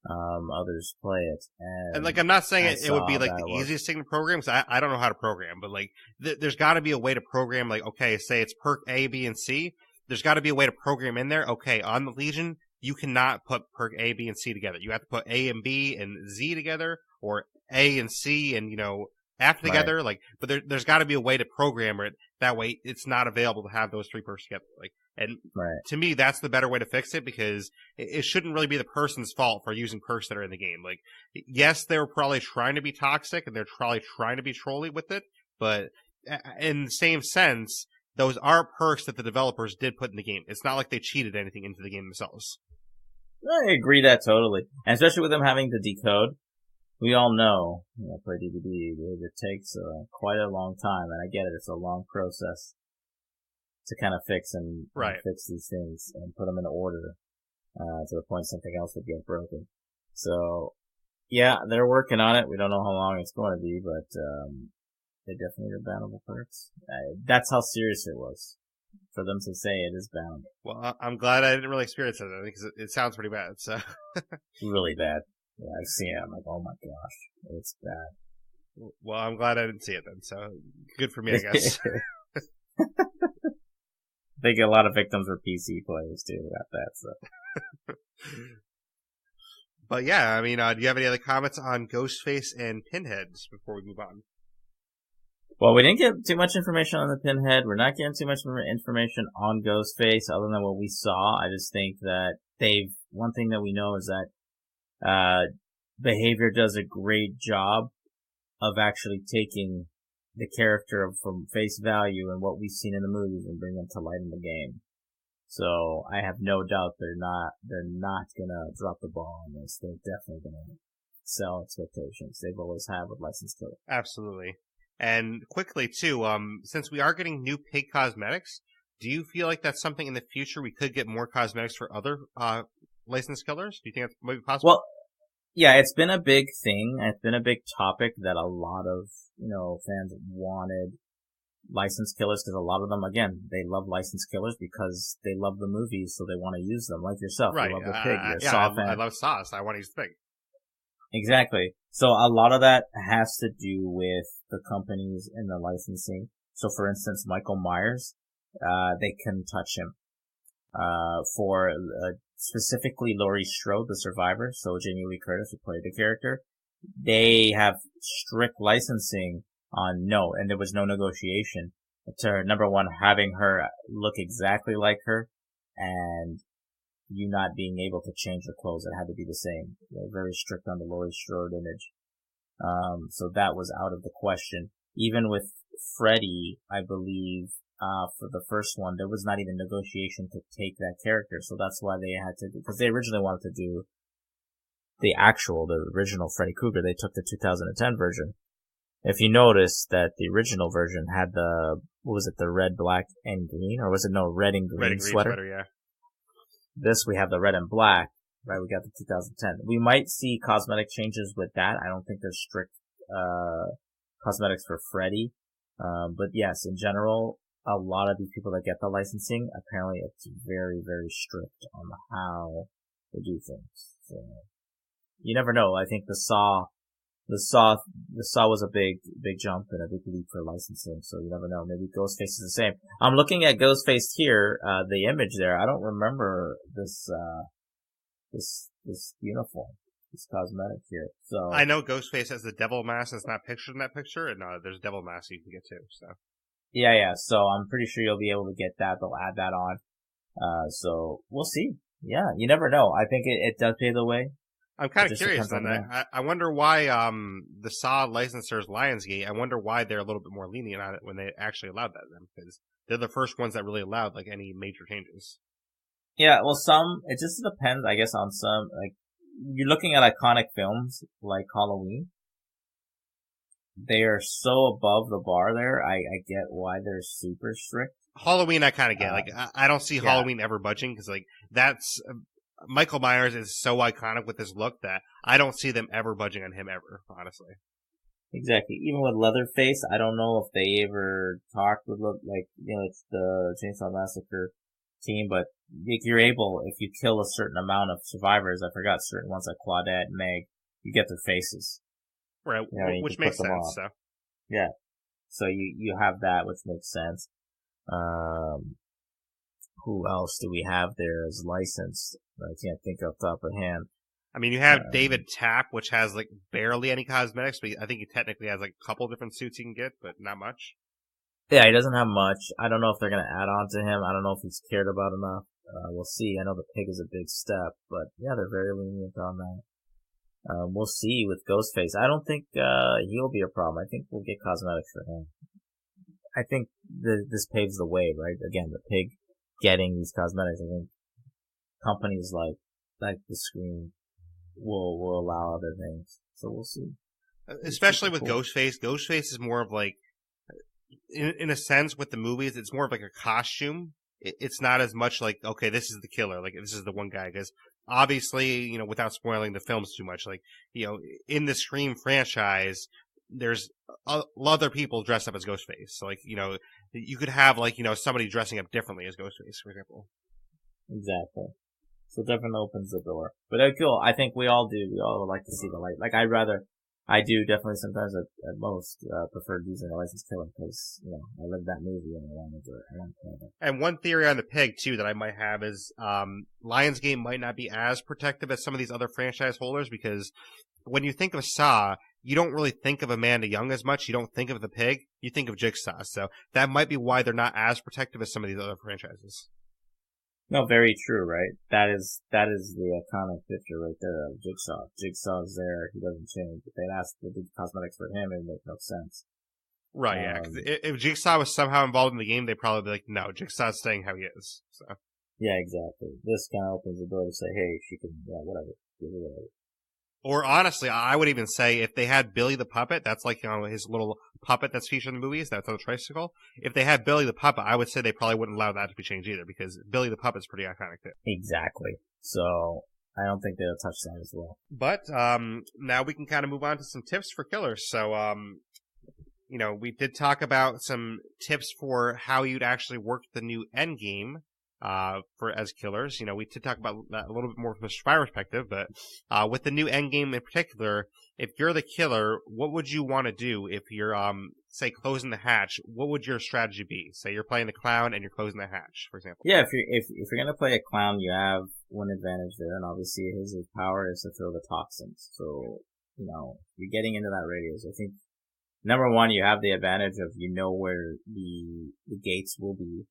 others play it, and like, I'm not saying it would be like the easiest thing to program, because I don't know how to program, but like, there's got to be a way to program. Like, okay, say it's perk A, B, and C. There's got to be a way to program in there. Okay, on the Legion, you cannot put perk A, B, and C together. You have to put A and B and Z together, or A and C and F together. Right. Like, but there's got to be a way to program it that way. It's not available to have those 3 perks together. Like. And to me, that's the better way to fix it, because it shouldn't really be the person's fault for using perks that are in the game. Like, yes, they were probably trying to be toxic and they're probably trying to be trolly with it, but in the same sense, those are perks that the developers did put in the game. It's not like they cheated anything into the game themselves. I agree that totally. And especially with them having to decode. We all know, I play DVD, it takes quite a long time, and I get it, it's a long process to kind of fix and fix these things and put them in order to the point something else would get broken. So, they're working on it. We don't know how long it's going to be, but they definitely are bannable perks. That's how serious it was for them to say it is banned. Well, I'm glad I didn't really experience it, because it sounds pretty bad. So really bad. Yeah, I've seen it. I'm like, oh my gosh, it's bad. Well, I'm glad I didn't see it then. So good for me, I guess. I think a lot of victims were PC players too about that. So, but yeah, I mean, do you have any other comments on Ghostface and Pinheads before we move on? Well, we didn't get too much information on the Pinhead. We're not getting too much information on Ghostface other than what we saw. I just think that one thing that we know is that Behavior does a great job of actually taking the character from face value and what we've seen in the movies and bring them to light in the game. So I have no doubt they're not gonna drop the ball on this. They're definitely gonna sell expectations. They've always had with licensed killer. Absolutely. And quickly too, since we are getting new pig cosmetics, Do you feel like that's something in the future we could get more cosmetics for other licensed killers? Do you think that might be possible? Well, yeah, it's been a big thing. It's been a big topic that a lot of, fans wanted licensed killers, because a lot of them, again, they love licensed killers because they love the movies, so they want to use them, like yourself. Right. You love the pig. You're a yeah, Saw fan. I love Saw, so I want to use the pig. Exactly. So a lot of that has to do with the companies and the licensing. So for instance, Michael Myers, they couldn't touch him. For specifically Laurie Strode, the survivor, so Jamie Lee Curtis, who played the character, they have strict licensing on no, and there was no negotiation to, number one, having her look exactly like her, and you not being able to change the clothes. It had to be the same. They're very strict on the Laurie Strode image. So that was out of the question. Even with Freddy, I believe, for the first one, there was not even negotiation to take that character. So that's why they had to, because they originally wanted to do the original Freddy Krueger. They took the 2010 version. If you notice that the original version had the red, black, and green? Or was it red and green sweater? Yeah. This, we have the red and black, right? We got the 2010. We might see cosmetic changes with that. I don't think there's strict, cosmetics for Freddy. But yes, in general, a lot of these people that get the licensing, apparently it's very, very strict on how they do things. So, you never know. I think the Saw was a big jump and a big leap for licensing, so you never know. Maybe Ghostface is the same. I'm looking at Ghostface here, the image there. I don't remember this uniform, this cosmetic here. So I know Ghostface has the devil mask that's not pictured in that picture, and there's devil masks you can get too. So yeah. So I'm pretty sure you'll be able to get that. They'll add that on. So we'll see. Yeah, you never know. I think it does pave the way. I'm kind of curious on that. I wonder why the Saw licensors, Lionsgate, I wonder why they're a little bit more lenient on it when they actually allowed that then, because they're the first ones that really allowed like any major changes. Yeah, well, it just depends, I guess, on some, like, you're looking at iconic films like Halloween. They are so above the bar there. I get why they're super strict. Halloween, I kind of get. Like, I don't see Halloween ever budging, because like that's. Michael Myers is so iconic with his look that I don't see them ever budging on him ever, honestly. Exactly. Even with Leatherface, I don't know if they ever talked with, it's the Chainsaw Massacre team, but you're able, if you kill a certain amount of survivors, I forgot certain ones like Claudette and Meg, you get their faces. Right, which makes sense, so. Yeah. So you have that, which makes sense. Who else do we have there as licensed? I can't think off the top of hand. I mean, you have David Tapp, which has like barely any cosmetics, but I think he technically has like a couple different suits he can get, but not much. Yeah, he doesn't have much. I don't know if they're going to add on to him. I don't know if he's cared about enough. We'll see. I know the pig is a big step, but yeah, they're very lenient on that. We'll see with Ghostface. I don't think he'll be a problem. I think we'll get cosmetics for him. I think this paves the way, right? Again, the pig getting these cosmetics. I think companies like the Scream will allow other things. So we'll see. Especially with cool. Ghostface. Ghostface is more of like, in a sense, with the movies, it's more of like a costume. It's not as much like, okay, this is the killer. Like, this is the one guy. Because obviously, without spoiling the films too much, like, in the Scream franchise, there's other people dressed up as Ghostface. So, like, you could have, like, somebody dressing up differently as Ghostface, for example. Exactly. So it definitely opens the door. But cool. I think we all do. We all would like to see the light. Like, I do definitely sometimes at most prefer using a licensed killer because, I lived that movie and I wanted to. And one theory on the pig, too, that I might have is Lionsgate might not be as protective as some of these other franchise holders because when you think of Saw, you don't really think of Amanda Young as much. You don't think of the pig. You think of Jigsaw. So that might be why they're not as protective as some of these other franchises. No, very true, right? That is the iconic picture right there of Jigsaw. Jigsaw's there, he doesn't change. If they'd asked to do cosmetics for him, it would make no sense. Right, yeah. 'Cause if Jigsaw was somehow involved in the game, they'd probably be like, no, Jigsaw's staying how he is. So. Yeah, exactly. This kind of opens the door to say, hey, she can, whatever. Or honestly, I would even say if they had Billy the Puppet, that's like, his little puppet that's featured in the movies, that's on a tricycle. If they had Billy the Puppet, I would say they probably wouldn't allow that to be changed either, because Billy the Puppet's pretty iconic too. Exactly. So I don't think they'll touch that as well. But now we can kind of move on to some tips for killers. So we did talk about some tips for how you'd actually work the new endgame for as killers. We did talk about that a little bit more from a survivor perspective, but with the new endgame in particular, if you're the killer, what would you want to do if you're, say, closing the hatch? What would your strategy be? Say you're playing the clown and you're closing the hatch, for example. Yeah, if you're gonna play a clown, you have one advantage there, and obviously his power is to throw the toxins. So you're getting into that radius. I think number one, you have the advantage of where the gates will be.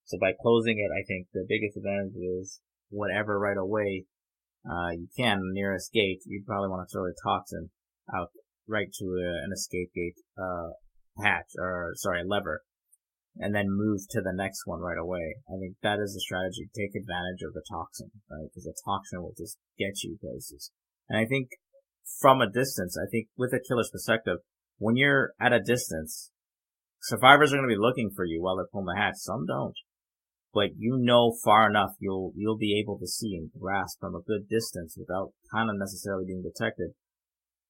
So by closing it, I think the biggest advantage is whatever right away you can, nearest gate, you'd probably want to throw a toxin out right to an escape gate lever, and then move to the next one right away. I think that is the strategy. Take advantage of the toxin, right? Because the toxin will just get you places. And I think from a distance, with a killer's perspective, when you're at a distance, survivors are going to be looking for you while they're pulling the hatch. Some don't. But far enough, you'll be able to see and grasp from a good distance without kind of necessarily being detected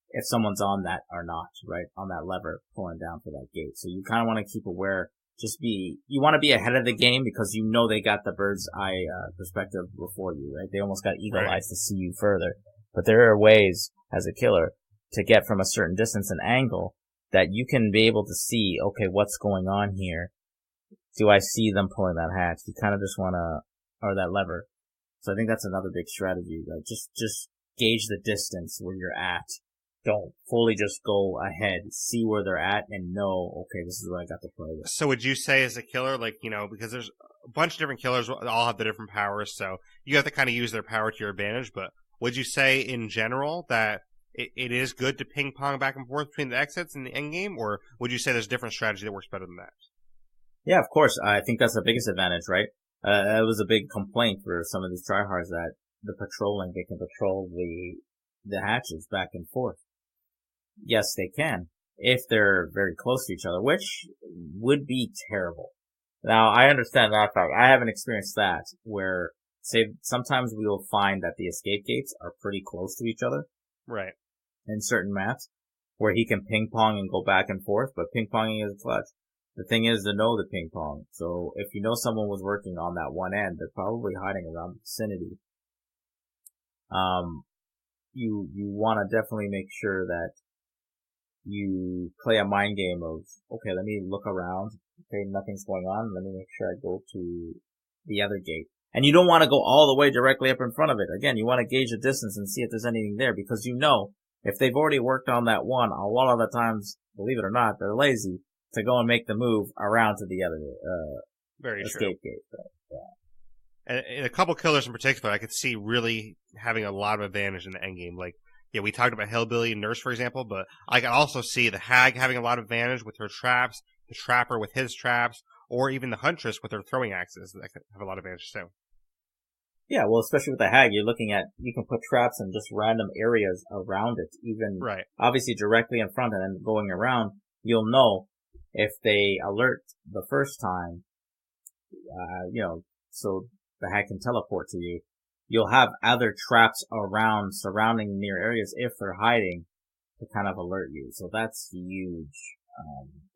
if someone's on that or not, right? On that lever pulling down for that gate. So you kind of want to keep aware. You want to be ahead of the game because they got the bird's eye perspective before you, right? They almost got eagle eyes to see you further. But there are ways as a killer to get from a certain distance and angle that you can be able to see, okay, what's going on here? Do I see them pulling that hatch? You kind of just or that lever. So I think that's another big strategy. Like just gauge the distance where you're at. Don't fully just go ahead. See where they're at and know, okay, this is what I got to play with. So would you say as a killer, because there's a bunch of different killers, all have the different powers, so you have to kind of use their power to your advantage, but would you say in general that it is good to ping pong back and forth between the exits and the endgame, or would you say there's a different strategy that works better than that? Yeah, of course. I think that's the biggest advantage, right? It was a big complaint for some of these tryhards that they can patrol the hatches back and forth. Yes, they can, if they're very close to each other, which would be terrible. Now, I understand that fact. I haven't experienced that, where, sometimes we will find that the escape gates are pretty close to each other. Right. In certain maps, where he can ping pong and go back and forth, but ping ponging is clutch. The thing is to know the ping pong. So if someone was working on that one end, they're probably hiding around the vicinity. You want to definitely make sure that you play a mind game of, okay, let me look around. Okay, nothing's going on. Let me make sure I go to the other gate. And you don't want to go all the way directly up in front of it. Again, you want to gauge the distance and see if there's anything there, because if they've already worked on that one, a lot of the times, believe it or not, they're lazy to go and make the move around to the other Very escape true. gate. But, yeah. And in a couple killers in particular, I could see really having a lot of advantage in the endgame. We talked about Hillbilly and Nurse, for example, but I could also see the Hag having a lot of advantage with her traps, the Trapper with his traps, or even the Huntress with her throwing axes. That could have a lot of advantage too. Yeah, well, especially with the Hag, you can put traps in just random areas around it, even obviously directly in front and then going around. You'll know if they alert the first time, so the Hag can teleport to you. You'll have other traps around surrounding near areas if they're hiding to kind of alert you. So that's huge.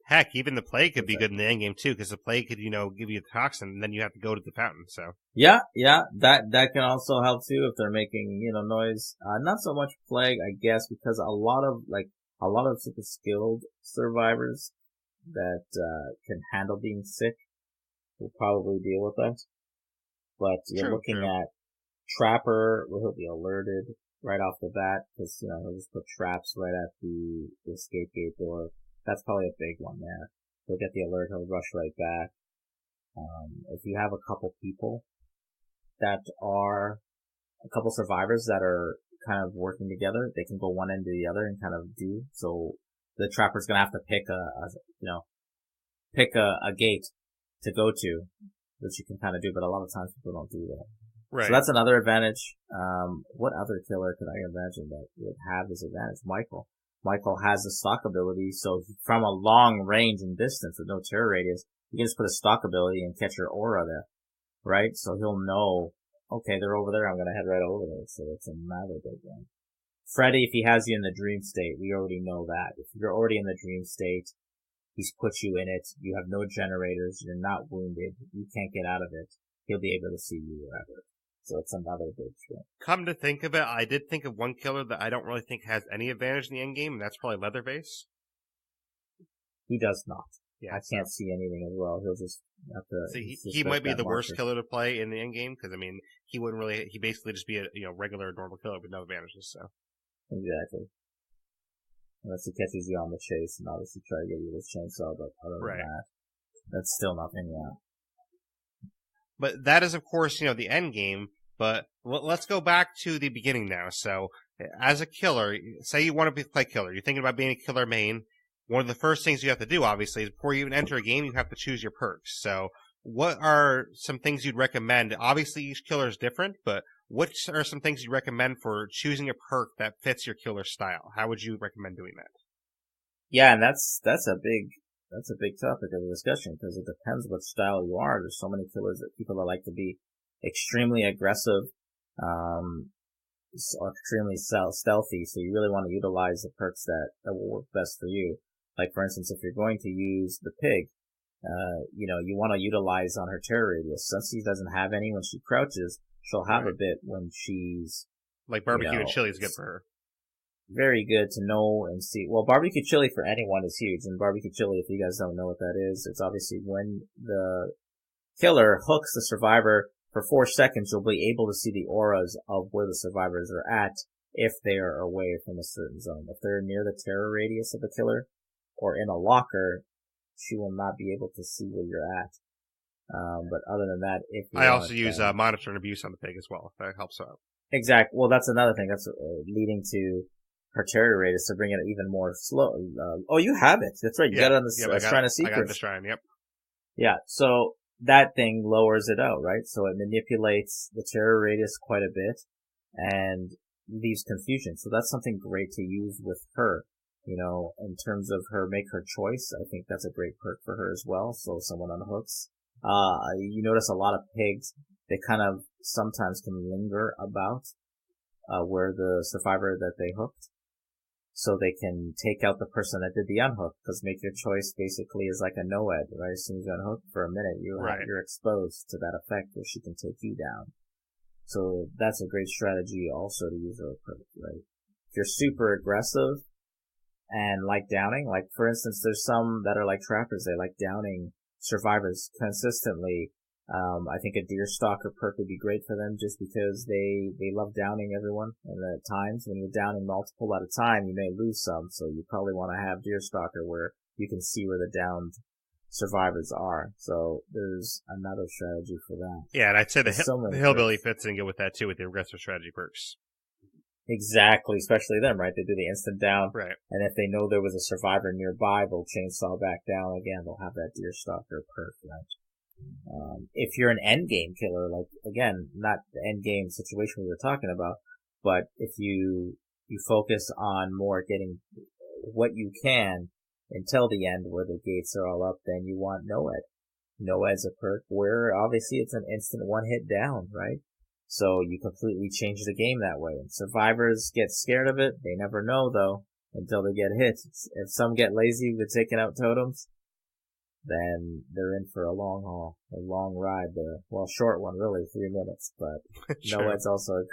Heck, even the Plague could be good in the endgame too, because the Plague could, give you a toxin, and then you have to go to the fountain. So yeah, that can also help too if they're making noise. Not so much Plague, I guess, because a lot of super skilled survivors that can handle being sick will probably deal with that. But you're looking at Trapper, where he'll be alerted right off the bat, because he'll just put traps right at the escape gate door. That's probably a big one there. He'll get the alert, he'll rush right back. If you have a couple people that are a couple survivors that are kind of working together, they can go one end to the other and kind of do. So the Trapper's gonna have to pick a gate to go to, which you can kind of do, but a lot of times people don't do that. Right. So that's another advantage. What other killer could I imagine that would have this advantage? Michael. Michael has a stock ability, so from a long range and distance with no terror radius, you can just put a stock ability and catch your aura there, right? So he'll know, okay, they're over there, I'm gonna head right over there. So it's another big one. Freddy, if he has you in the dream state, we already know that. If you're already in the dream state, he's put you in it, you have no generators, you're not wounded, you can't get out of it, he'll be able to see you wherever. So it's another big thing. Come to think of it, I did think of one killer that I don't really think has any advantage in the endgame, and that's probably Leatherface. He does not. Yeah, I can't see anything as well. He'll just have to. So he might be the worst killer to play in the endgame because I mean he wouldn't really. He basically just be a regular normal killer with no advantages. So exactly. Unless he catches you on the chase and obviously try to get you with chainsaw, but other than that, that's still nothing. Yeah. But that is, of course, the end game. But let's go back to the beginning now. So, as a killer, say you want to play killer. You're thinking about being a killer main. One of the first things you have to do, obviously, is before you even enter a game, you have to choose your perks. So, what are some things you'd recommend? Obviously, each killer is different, but what are some things you recommend for choosing a perk that fits your killer style? How would you recommend doing that? Yeah, and that's a big topic of the discussion because it depends what style you are. There's so many killers that people that like to be extremely aggressive, or extremely stealthy. So you really want to utilize the perks that will work best for you. Like for instance, if you're going to use the pig, you want to utilize on her terror radius. Since she doesn't have any when she crouches, she'll have a bit when she's like barbecue and chili is good for her. Very good to know and see. Well, barbecue chili for anyone is huge. And barbecue chili, if you guys don't know what that is, it's obviously when the killer hooks the survivor for 4 seconds, you'll be able to see the auras of where the survivors are at if they are away from a certain zone. If they're near the terror radius of the killer or in a locker, she will not be able to see where you're at. But other than that, if you I also use monitor and abuse on the pig as well. If that helps out. Exactly. Well, that's another thing. That's leading to her terror radius to bring it even more slow. You have it. That's right. You got it on the Shrine of Secrets. I got the Shrine, yep. Yeah, so that thing lowers it out, right? So it manipulates the terror radius quite a bit and leaves confusion. So that's something great to use with her. In terms of her make her choice, I think that's a great perk for her as well. So someone unhooks. You notice a lot of pigs, they kind of sometimes can linger about where the survivor that they hooked. So they can take out the person that did the unhook, because make your choice basically is like a no-ed, right? As soon as you unhook for a minute, you're exposed to that effect where she can take you down. So that's a great strategy also to use her perk, right? If you're super aggressive and like downing, like for instance, there's some that are like trappers, they like downing survivors consistently. I think a deer stalker perk would be great for them just because they love downing everyone. And at times when you're downing multiple at a time, you may lose some. So you probably want to have deer stalker where you can see where the downed survivors are. So there's another strategy for that. Yeah, and I'd say the hillbilly fits in good with that too, with the aggressive strategy perks. Exactly, especially them, right? They do the instant down. Right. And if they know there was a survivor nearby, they'll chainsaw back down again. They'll have that deer stalker perk, right? If you're an endgame killer, like, again, not the endgame situation we were talking about, but if you focus on more getting what you can until the end where the gates are all up, then you want no-ed. No-ed's a perk where obviously it's an instant one-hit down, right? So you completely change the game that way. And survivors get scared of it. They never know, though, until they get hit. If some get lazy with taking out totems, then they're in for a long haul, a long ride there. Well, short one, really, 3 minutes. But sure. No-ed's also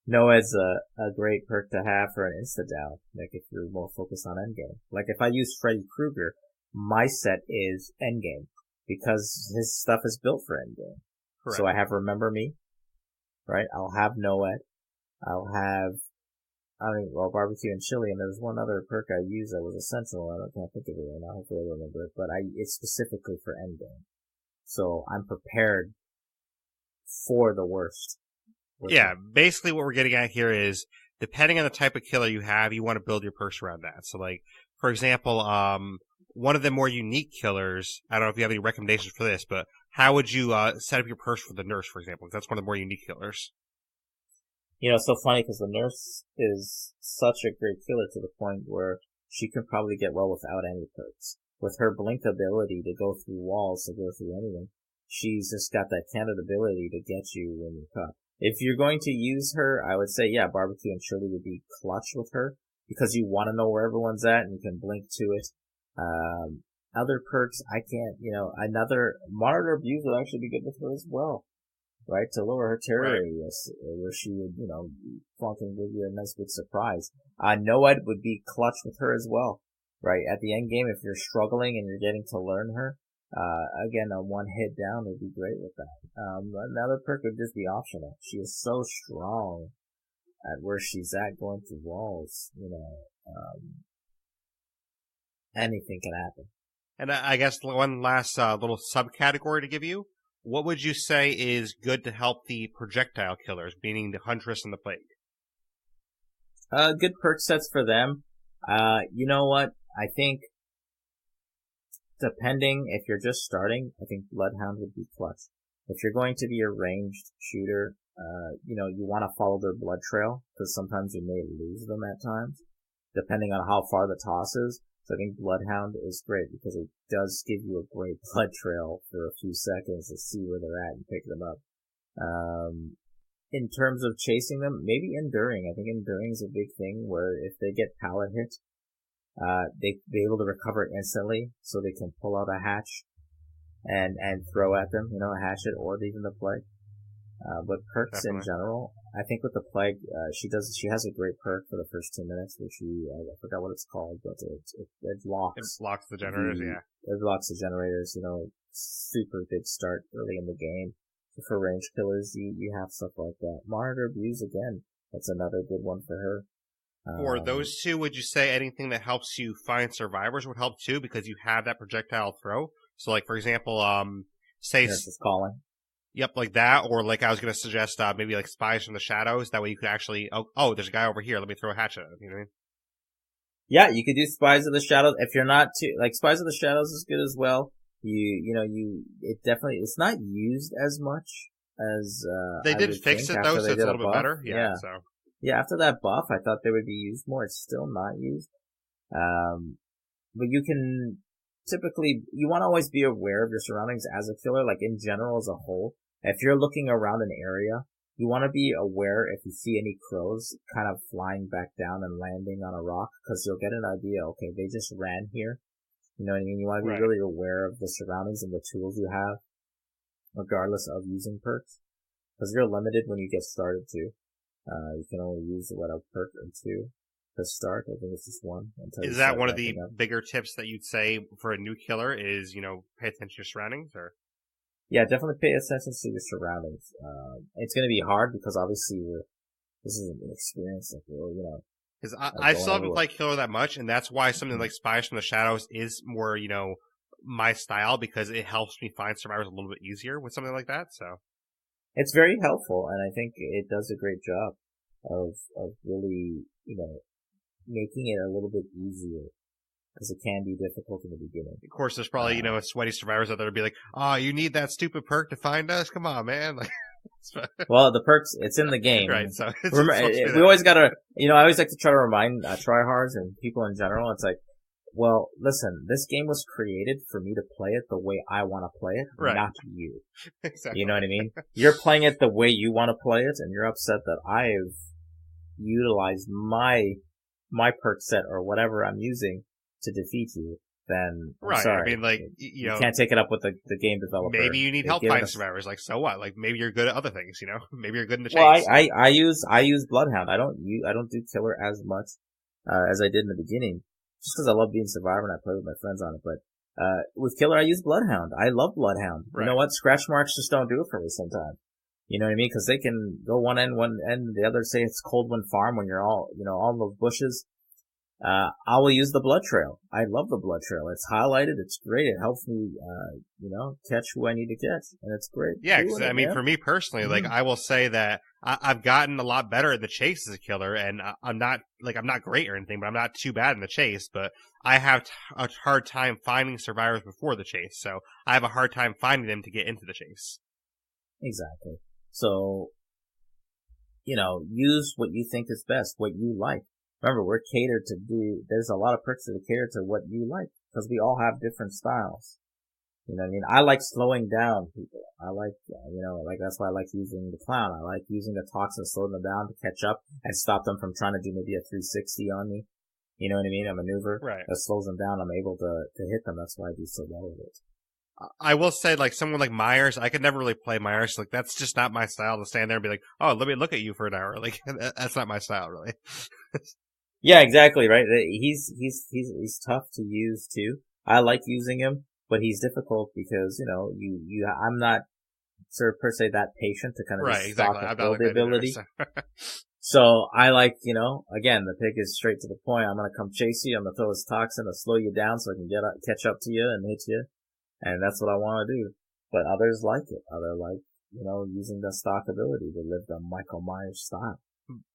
No-ed's a great perk to have for an insta-down, like if you're more focused on endgame. Like if I use Freddy Krueger, my set is endgame, because his stuff is built for endgame. Correct. So I have Remember Me, right? I'll have no-ed. I'll have, barbecue and chili, and there's one other perk I use that was essential. I can't think of it right now. Hopefully I remember it, but it's specifically for endgame. So I'm prepared for the worst. Yeah, basically what we're getting at here is, depending on the type of killer you have, you want to build your perks around that. So like, for example, one of the more unique killers, I don't know if you have any recommendations for this, but how would you set up your perks for the nurse, for example? That's one of the more unique killers. It's so funny because the nurse is such a great killer to the point where she can probably get well without any perks. With her blink ability to go through walls, to go through anything, she's just got that candid ability to get you when you're caught. If you're going to use her, I would say, yeah, barbecue and chili would be clutch with her because you want to know where everyone's at and you can blink to it. Other perks, I can't, another monitor abuse would actually be good with her as well, right? To lower her terror radius, where she would, flunk and give you a nice big surprise. Noed would be clutch with her as well, right? At the end game, if you're struggling and you're getting to learn her, again, a one hit down would be great with that. Another perk would just be optional. She is so strong at where she's at going through walls, anything can happen. And I guess one last little subcategory to give you. What would you say is good to help the projectile killers, meaning the Huntress and the Plague? Good perk sets for them. You know what? I think depending if you're just starting, I think Bloodhound would be clutch. If you're going to be a ranged shooter, you want to follow their blood trail because sometimes you may lose them at times, depending on how far the toss is. So I think Bloodhound is great because it does give you a great blood trail for a few seconds to see where they're at and pick them up. In terms of chasing them, maybe enduring. I think enduring is a big thing where if they get pallet hit, they be able to recover it instantly so they can pull out a hatch and throw at them, hatch it or even the plague. But perks in general, I think with the plague, she has a great perk for the first 2 minutes where I forgot what it's called, but it locks. It locks the generators, It locks the generators, super big start early in the game. So for range killers, you have stuff like that. Monitor abuse, again, that's another good one for her. For those two, would you say anything that helps you find survivors would help too, because you have that projectile throw? So, like, for example, say... Just calling. Yep, like that, or like I was going to suggest maybe like Spies from the Shadows. That way you could actually, oh, there's a guy over here. Let me throw a hatchet at him. You know what I mean? Yeah, you could do Spies of the Shadows. If you're not too, like, Spies of the Shadows is good as well. It's not used as much as, they did fix it though, so it's a little bit better. Yeah, so. Yeah, after that buff, I thought they would be used more. It's still not used. But you can, typically, you want to always be aware of your surroundings as a killer, like in general as a whole. If you're looking around an area, you want to be aware if you see any crows kind of flying back down and landing on a rock, because you'll get an idea, okay, they just ran here. You know what I mean? You want to be really aware of the surroundings and the tools you have, regardless of using perks. Because you're limited when you get started too. You can only use a perk or two to start. I think it's just one. Is that one of the bigger tips that you'd say for a new killer is, pay attention to your surroundings? Or yeah, definitely pay attention to your surroundings. It's going to be hard because obviously this is an experience that because I still haven't played killer that much, and that's why something like Spies from the Shadows is more, my style, because it helps me find survivors a little bit easier with something like that, so. It's very helpful, and I think it does a great job of really, making it a little bit easier, because it can be difficult in the beginning. Of course, there's probably, sweaty survivors out there to be like, oh, you need that stupid perk to find us? Come on, man. Like, well, the perks, it's in the game. Right, so we always gotta, I always like to try to remind tryhards and people in general, it's like, well, listen, this game was created for me to play it the way I want to play it, not you. Exactly. You know what I mean? You're playing it the way you want to play it, and you're upset that I've utilized my perk set or whatever I'm using to defeat you. Then I'm sorry. I mean, like, you can't take it up with the game developer. Maybe you need help finding survivors. Like, so what? Like, maybe you're good at other things. Maybe you're good in the chase. Well, I use Bloodhound. I don't do killer as much as I did in the beginning. Just because I love being Survivor and I play with my friends on it. But with Killer, I use Bloodhound. I love Bloodhound. Right. You know what? Scratch marks just don't do it for me sometimes. You know what I mean? Because they can go one end, the other. Say it's Cold Wind Farm when you're all, all in those bushes. I will use the blood trail. I love the blood trail. It's highlighted. It's great. It helps me, catch who I need to catch, and it's great. Yeah, 'cause, I mean, for me personally, like, I will say that I've gotten a lot better at the chase as a killer, and I'm not great or anything, but I'm not too bad in the chase, but I have a hard time finding survivors before the chase, so I have a hard time finding them to get into the chase. Exactly. So, use what you think is best, what you like. Remember, we're catered to there's a lot of perks that are catered to what you like, because we all have different styles. You know what I mean? I like slowing down people. I like, that's why I like using the clown. I like using the toxin, slowing them down to catch up and stop them from trying to do maybe a 360 on me. You know what I mean? A maneuver. Right. That slows them down. I'm able to hit them. That's why I do so well with it. I will say, like, someone like Myers, I could never really play Myers. Like, that's just not my style to stand there and be like, oh, let me look at you for an hour. Like, that's not my style, really. Yeah, exactly, right? He's tough to use too. I like using him, but he's difficult because, I'm not sort of per se that patient to kind of right, just exactly. stop and build the ability. Either, so. So I like, again, the pick is straight to the point. I'm going to come chase you. I'm going to throw this toxin to slow you down so I can catch up to you and hit you. And that's what I want to do. But others like it. Others like, using the stock ability to live the Michael Myers style.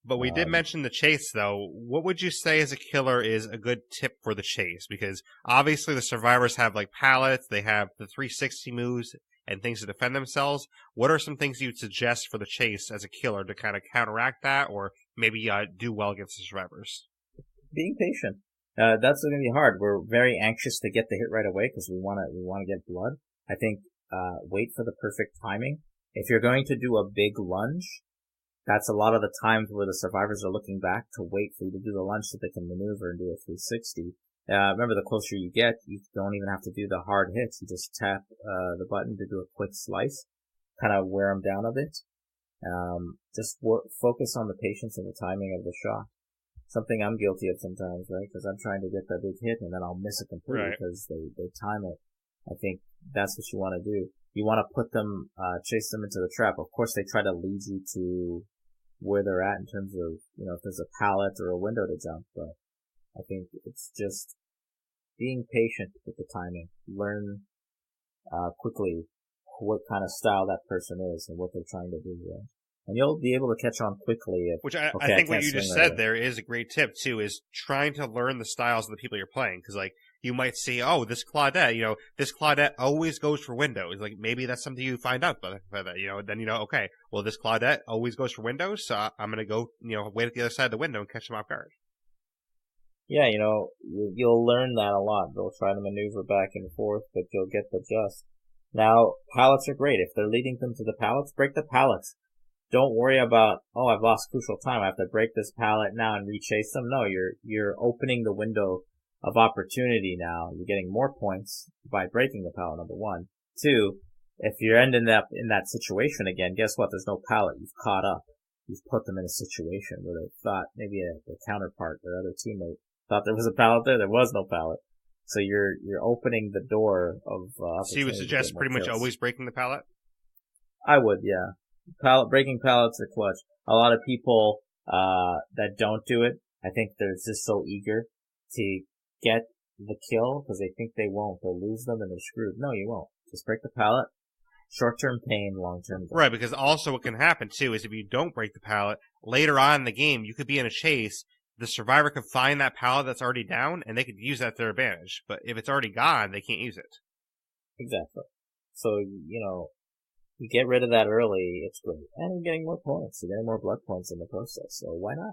But we did mention the chase, though. What would you say as a killer is a good tip for the chase? Because obviously the survivors have, like, pallets. They have the 360 moves and things to defend themselves. What are some things you'd suggest for the chase as a killer to kind of counteract that, or maybe do well against the survivors? Being patient. That's going to be hard. We're very anxious to get the hit right away because we want to get blood. I think, wait for the perfect timing. If you're going to do a big lunge, that's a lot of the times where the survivors are looking back to wait for you to do the lunge so they can maneuver and do a 360. Remember, the closer you get, you don't even have to do the hard hits. You just tap the button to do a quick slice, kind of wear them down a bit. Just focus on the patience and the timing of the shot. Something I'm guilty of sometimes, right? Because I'm trying to get that big hit and then I'll miss it completely because they time it. I think that's what you want to do. You want to put them, chase them into the trap. Of course, they try to lead you to where they're at in terms of, if there's a pallet or a window to jump, but I think it's just being patient with the timing. Learn, quickly what kind of style that person is and what they're trying to do, right? And you'll be able to catch on quickly. Which I think what you just said there is a great tip too, is trying to learn the styles of the people you're playing. Cause like, you might see, oh, this Claudette, this Claudette always goes for windows. Like, maybe that's something you find out by that, then okay, well, this Claudette always goes for windows, so I'm gonna go, wait at the other side of the window and catch them off guard. Yeah, you'll learn that a lot. They'll try to maneuver back and forth, but you'll get the just. Now, pallets are great. If they're leading them to the pallets, break the pallets. Don't worry about, oh, I've lost crucial time. I have to break this pallet now and rechase them. No, you're opening the window of opportunity now. You're getting more points by breaking the pallet, number one. Two, if you're ending up in that situation again, guess what? There's no pallet. You've caught up. You've put them in a situation where they thought maybe the counterpart, their other teammate, thought there was a pallet there. There was no pallet. So you're opening the door of opportunity. So you would suggest pretty much always breaking the pallet? I would, yeah. Breaking pallets are clutch. A lot of people that don't do it, I think they're just so eager to get the kill because they think they won't. They'll lose them and they're screwed. No, you won't. Just break the pallet. Short-term pain, long-term gain. Right, because also what can happen too is if you don't break the pallet, later on in the game, you could be in a chase. The survivor could find that pallet that's already down, and they could use that to their advantage. But if it's already gone, they can't use it. Exactly. So, you get rid of that early, it's great. And you're getting more points. You're getting more blood points in the process. So why not?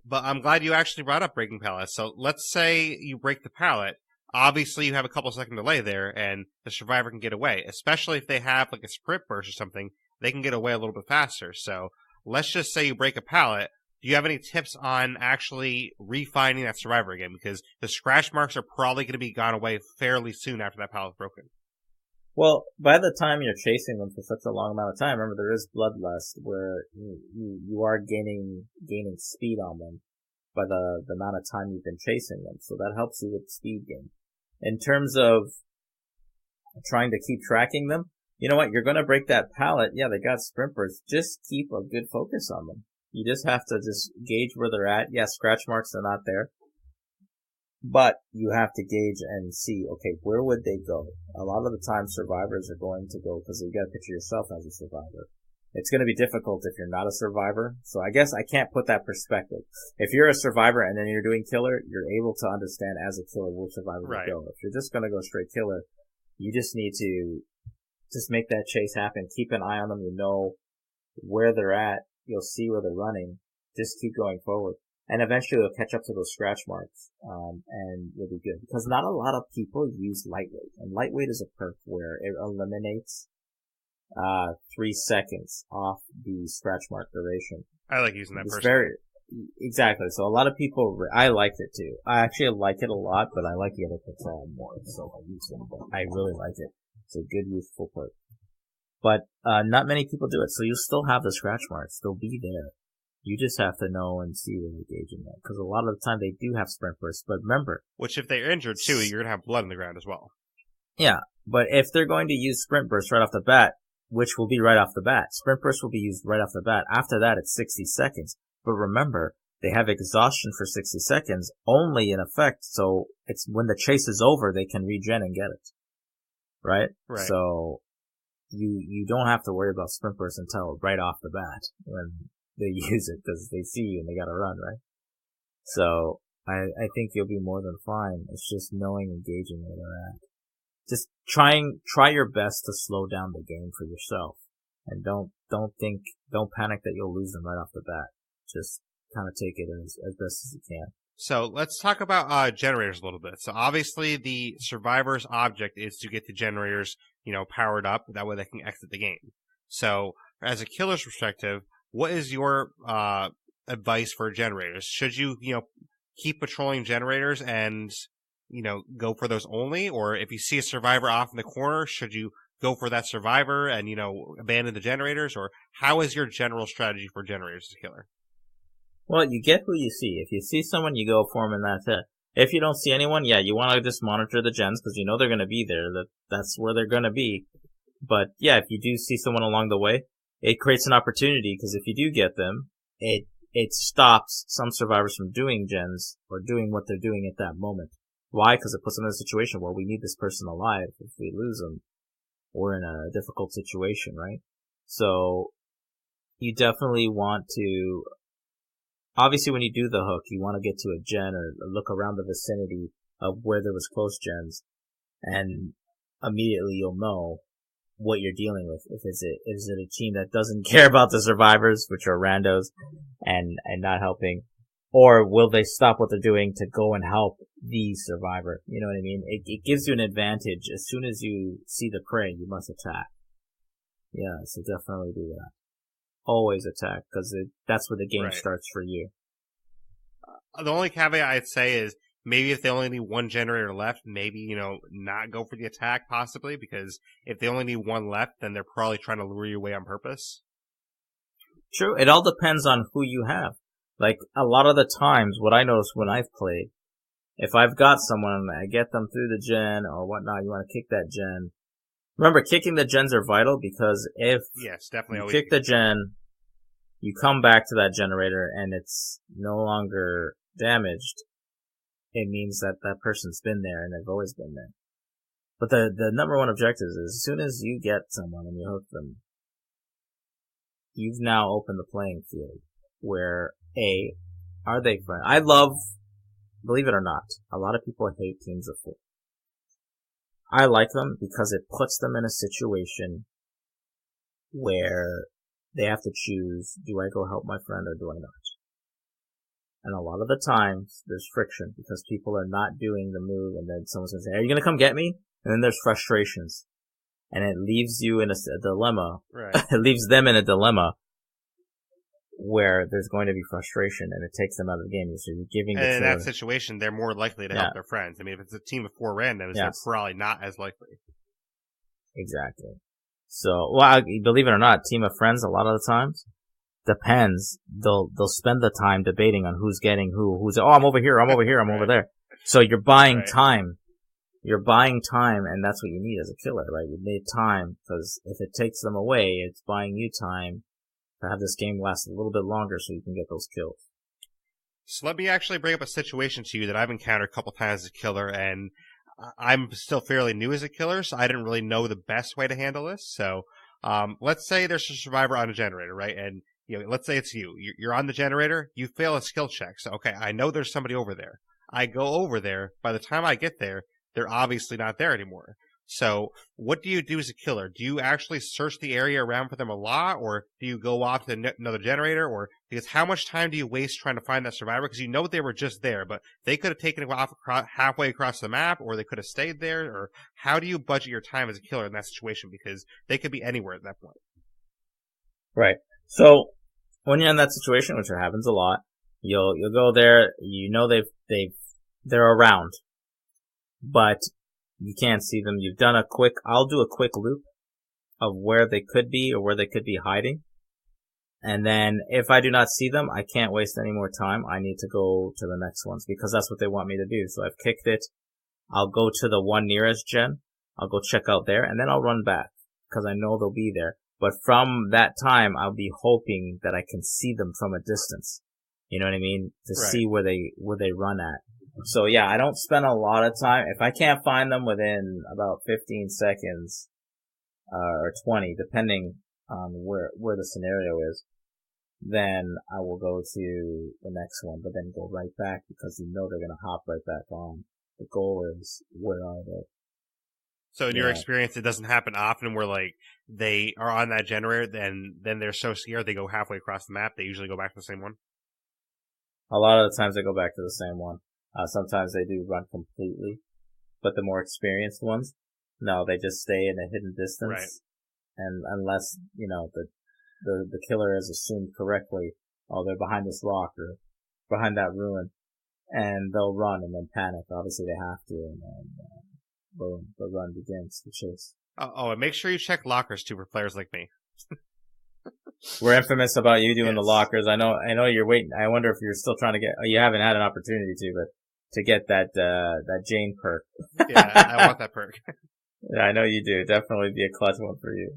But I'm glad you actually brought up breaking pallets. So let's say you break the pallet. Obviously, you have a couple second delay there, and the survivor can get away. Especially if they have like a sprint burst or something, they can get away a little bit faster. So let's just say you break a pallet. Do you have any tips on actually refinding that survivor again? Because the scratch marks are probably going to be gone away fairly soon after that pallet's broken. Well, by the time you're chasing them for such a long amount of time, remember there is bloodlust where you are gaining speed on them by the amount of time you've been chasing them. So that helps you with speed gain. In terms of trying to keep tracking them, you know what? You're going to break that pallet. Yeah, they got sprinters. Just keep a good focus on them. You just have to just gauge where they're at. Yeah, scratch marks are not there. But you have to gauge and see, okay, where would they go? A lot of the time survivors are going to go, because you gotta picture yourself as a survivor. It's gonna be difficult if you're not a survivor. So I guess I can't put that perspective. If you're a survivor and then you're doing killer, you're able to understand as a killer where survivor would go. If you're just gonna go straight killer, you just need to just make that chase happen. Keep an eye on them. You know where they're at. You'll see where they're running. Just keep going forward. And eventually you'll catch up to those scratch marks, and you'll be good. Because not a lot of people use lightweight. And lightweight is a perk where it eliminates 3 seconds off the scratch mark duration. I like using that personally. Exactly. So a lot of people, I liked it too. I actually like it a lot, but I like the other perks more. So I use them, but I really like it. It's a good, useful perk. But, not many people do it. So you'll still have the scratch marks. They'll be there. You just have to know and see where they're gauging that. Because a lot of the time they do have sprint bursts. But remember. Which if they're injured too, you're going to have blood on the ground as well. Yeah. But if they're going to use sprint burst right off the bat, which will be right off the bat, sprint burst will be used right off the bat. After that, it's 60 seconds. But remember, they have exhaustion for 60 seconds only in effect. So it's when the chase is over, they can regen and get it. Right? Right. So you don't have to worry about sprint burst until right off the bat when they use it, because they see you and they gotta run, right? So I think you'll be more than fine. It's just knowing and gauging where they're at. Just try your best to slow down the game for yourself. And don't panic that you'll lose them right off the bat. Just kind of take it as best as you can. So let's talk about generators a little bit. So obviously the survivor's object is to get the generators, powered up. That way they can exit the game. So as a killer's perspective, what is your advice for generators? Should you, keep patrolling generators and, go for those only? Or if you see a survivor off in the corner, should you go for that survivor and, abandon the generators? Or how is your general strategy for generators as a killer? Well, you get who you see. If you see someone, you go for them and that's it. If you don't see anyone, yeah, you want to just monitor the gens because you know they're going to be there. That's where they're going to be. But yeah, if you do see someone along the way, it creates an opportunity because if you do get them, it stops some survivors from doing gens or doing what they're doing at that moment. Why? Because it puts them in a situation where we need this person alive. If we lose them, we're in a difficult situation, right? So you definitely want to. Obviously, when you do the hook, you want to get to a gen or look around the vicinity of where there was close gens, and immediately you'll know what you're dealing with. Is it a team that doesn't care about the survivors, which are randos, and not helping, or will they stop what they're doing to go and help the survivor? You know what I mean? It gives you an advantage. As soon as you see the prey, you must attack. Yeah, so definitely do that. Always attack, because that's where the game starts for you. The only caveat I'd say is maybe if they only need one generator left, maybe, not go for the attack possibly, because if they only need one left, then they're probably trying to lure you away on purpose. True. It all depends on who you have. Like, a lot of the times, what I notice when I've played, if I've got someone, I get them through the gen or whatnot, you want to kick that gen. Remember, kicking the gens are vital because if you kick the gen, you come back to that generator and it's no longer damaged, it means that that person's been there and they've always been there. But the number one objective is as soon as you get someone and you hook them, you've now opened the playing field where, are they friends? Believe it or not, a lot of people hate teams of 4. I like them because it puts them in a situation where they have to choose, do I go help my friend or do I not? And a lot of the times, there's friction because people are not doing the move and then someone's going to say, are you going to come get me? And then there's frustrations. And it leaves you in a dilemma. Right. It leaves them in a dilemma where there's going to be frustration and it takes them out of the game. So you're giving and in that situation, they're more likely to help their friends. I mean, if it's a team of 4 randoms, they're probably not as likely. Exactly. So, well, believe it or not, team of friends, a lot of the times, depends. They'll spend the time debating on who's getting who's, I'm over here, I'm over here, I'm over there. So you're buying time. You're buying time, and that's what you need as a killer, right? You need time, because if it takes them away, it's buying you time to have this game last a little bit longer so you can get those kills. So let me actually bring up a situation to you that I've encountered a couple times as a killer, and I'm still fairly new as a killer, so I didn't really know the best way to handle this. So, let's say there's a survivor on a generator, right? And let's say it's you. You're on the generator. You fail a skill check. So, okay, I know there's somebody over there. I go over there. By the time I get there, they're obviously not there anymore. So, what do you do as a killer? Do you actually search the area around for them a lot, or do you go off to another generator? Or because how much time do you waste trying to find that survivor? Because you know they were just there, but they could have taken it off halfway across the map, or they could have stayed there. Or how do you budget your time as a killer in that situation? Because they could be anywhere at that point. Right. So when you're in that situation, which happens a lot, you'll go there. You know they're around, but you can't see them. I'll do a quick loop of where they could be or where they could be hiding. And then if I do not see them, I can't waste any more time. I need to go to the next ones because that's what they want me to do. So I've kicked it. I'll go to the one nearest gen. I'll go check out there and then I'll run back because I know they'll be there. But from that time, I'll be hoping that I can see them from a distance. You know what I mean? To see where they run at. So yeah, I don't spend a lot of time. If I can't find them within about 15 seconds, or 20, depending on where the scenario is, then I will go to the next one, but then go right back because they're gonna hop right back on. The goal is, where are they? So in your experience, it doesn't happen often where like they are on that generator, then they're so scared they go halfway across the map. They usually go back to the same one. A lot of the times they go back to the same one. Sometimes they do run completely, but the more experienced ones, no, they just stay in a hidden distance. Right. And unless, the killer has assumed correctly, oh, they're behind this rock or behind that ruin, and they'll run and then panic. Obviously they have to, and then, boom, the run begins, the chase. Oh, and make sure you check lockers too for players like me. We're infamous about you doing the lockers. I know you're waiting. I wonder if you're still trying to you haven't had an opportunity to get that Jane perk. Yeah, I want that perk. Yeah, I know you do. Definitely be a clutch one for you.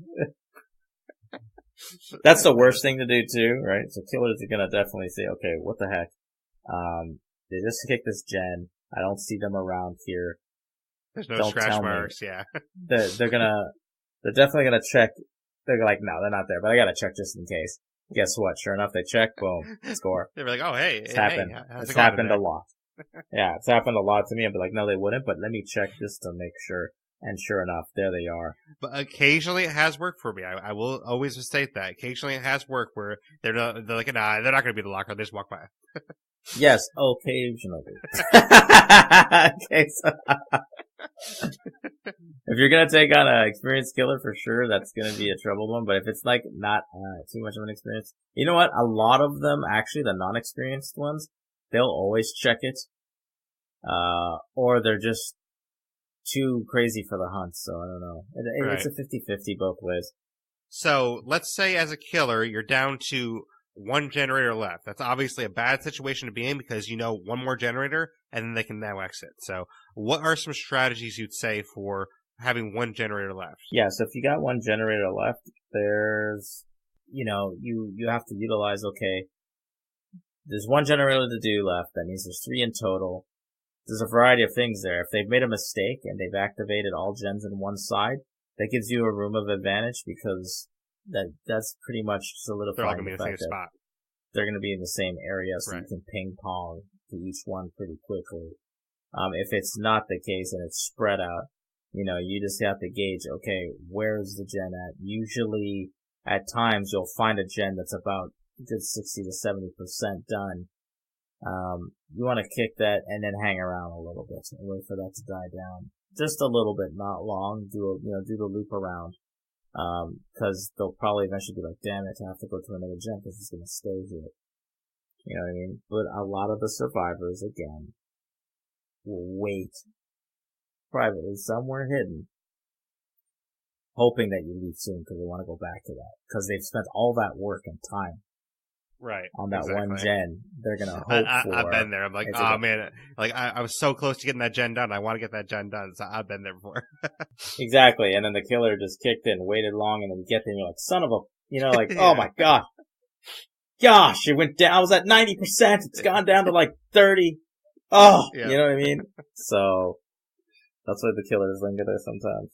That's the worst thing to do too, right? So killers are gonna definitely say, okay, what the heck? They just kicked this gen. I don't see them around here. There's no scratch marks, yeah. They're definitely gonna check. They're like, no, they're not there, but I gotta check just in case. Guess what? Sure enough, they check, boom, score. They're like, oh, hey, it's happened. It's happened a lot. Yeah, it's happened a lot to me. I'd be like, no, they wouldn't, but let me check just to make sure. And sure enough, there they are. But occasionally it has worked for me. I will always state that. Occasionally it has worked where they're like, nah, they're not going to be the locker. They just walk by. Yes, occasionally. Okay, so if you're going to take on an experienced killer, for sure, that's going to be a trouble one. But if it's like not too much of an experience, you know what? A lot of them, actually, the non-experienced ones, they'll always check it. Or they're just too crazy for the hunt, so I don't know. It's a 50-50 both ways. So, let's say as a killer, you're down to one generator left. That's obviously a bad situation to be in because you know one more generator, and then they can now exit. So, what are some strategies you'd say for having one generator left? Yeah, so if you got one generator left, there's, you have to utilize, okay, there's one generator to do left. That means there's 3 in total. There's a variety of things there. If they've made a mistake and they've activated all gens in one side, that gives you a room of advantage because that's pretty much solidifying the fact that they're going to be in the same area, so you can ping pong to each one pretty quickly. If it's not the case and it's spread out, you just have to gauge, okay, where's the gen at? Usually, at times, you'll find a gen that's about a good 60 to 70% done. You want to kick that and then hang around a little bit and wait for that to die down. Just a little bit, not long. Do the loop around. Cause they'll probably eventually be like, damn it, I have to go to another gen because it's gonna stay here. You know what I mean? But a lot of the survivors, again, will wait privately somewhere hidden, hoping that you leave soon because they want to go back to that. Cause they've spent all that work and time. On that one gen, they're gonna hope for. I've been there. I'm like, oh man, like I was so close to getting that gen done. I want to get that gen done, so I've been there before. Exactly, and then the killer just kicked in, waited long, and then you get there, and you're like, son of a, like, oh my god, gosh, it went down. I was at 90%. It's gone down to like 30. Oh, you know what I mean? So that's why the killers linger there sometimes.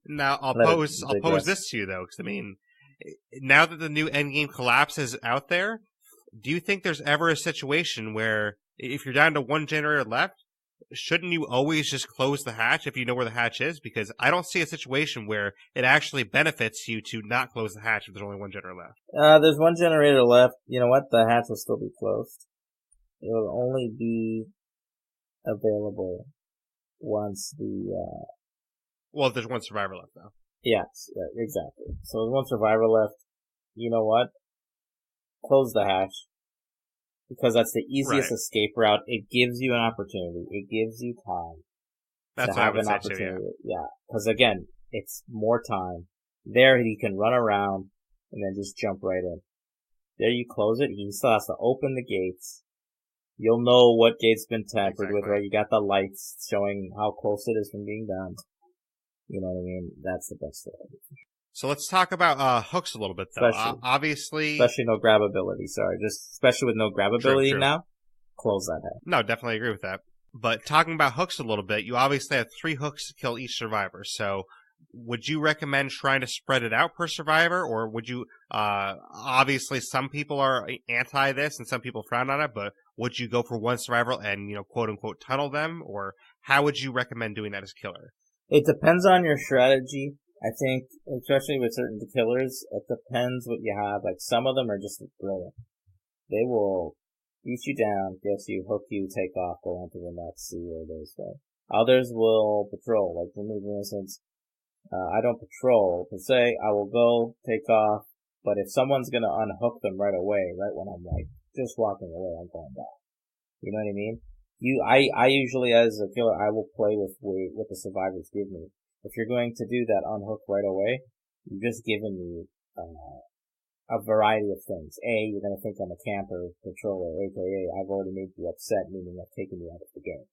Now, I'll pose this to you, though, because, I mean, now that the new endgame collapse is out there, do you think there's ever a situation where, if you're down to one generator left, shouldn't you always just close the hatch if you know where the hatch is? Because I don't see a situation where it actually benefits you to not close the hatch if there's only one generator left. There's one generator left. You know what? The hatch will still be closed. It will only be available once the, Well, there's one survivor left, though. Yes, exactly. So there's one survivor left. You know what? Close the hatch. Because that's the easiest escape route. It gives you an opportunity. It gives you time to have an opportunity. Yeah. Because again, it's more time. There he can run around and then just jump right in. There you close it. He still has to open the gates. You'll know what gate's been tampered with, right? You got the lights showing how close it is from being done. You know what I mean? That's the best way. So let's talk about hooks a little bit, though. Obviously, no grabability. Sorry, especially with no grabability true. now. Close that head. No, definitely agree with that. But talking about hooks a little bit, you obviously have 3 hooks to kill each survivor. So, would you recommend trying to spread it out per survivor, or would you? Obviously, some people are anti this, and some people frown on it. But would you go for one survivor and quote unquote tunnel them, or how would you recommend doing that as killer? It depends on your strategy. I think, especially with certain killers, it depends what you have. Like, some of them are just brilliant. They will beat you down, get you, hook you, take off, go on to the next, see where it is. Right? Others will patrol. Like, for me, for instance, I don't patrol per se. I will go, take off, but if someone's gonna unhook them right away, right when I'm like, just walking away, I'm going back. You know what I mean? I usually, as a killer, I will play with what the survivors give me. If you're going to do that unhook right away, you've just given me a variety of things. A, you're going to think I'm a camper patroller, aka I've already made you upset, meaning I've taken you out of the game.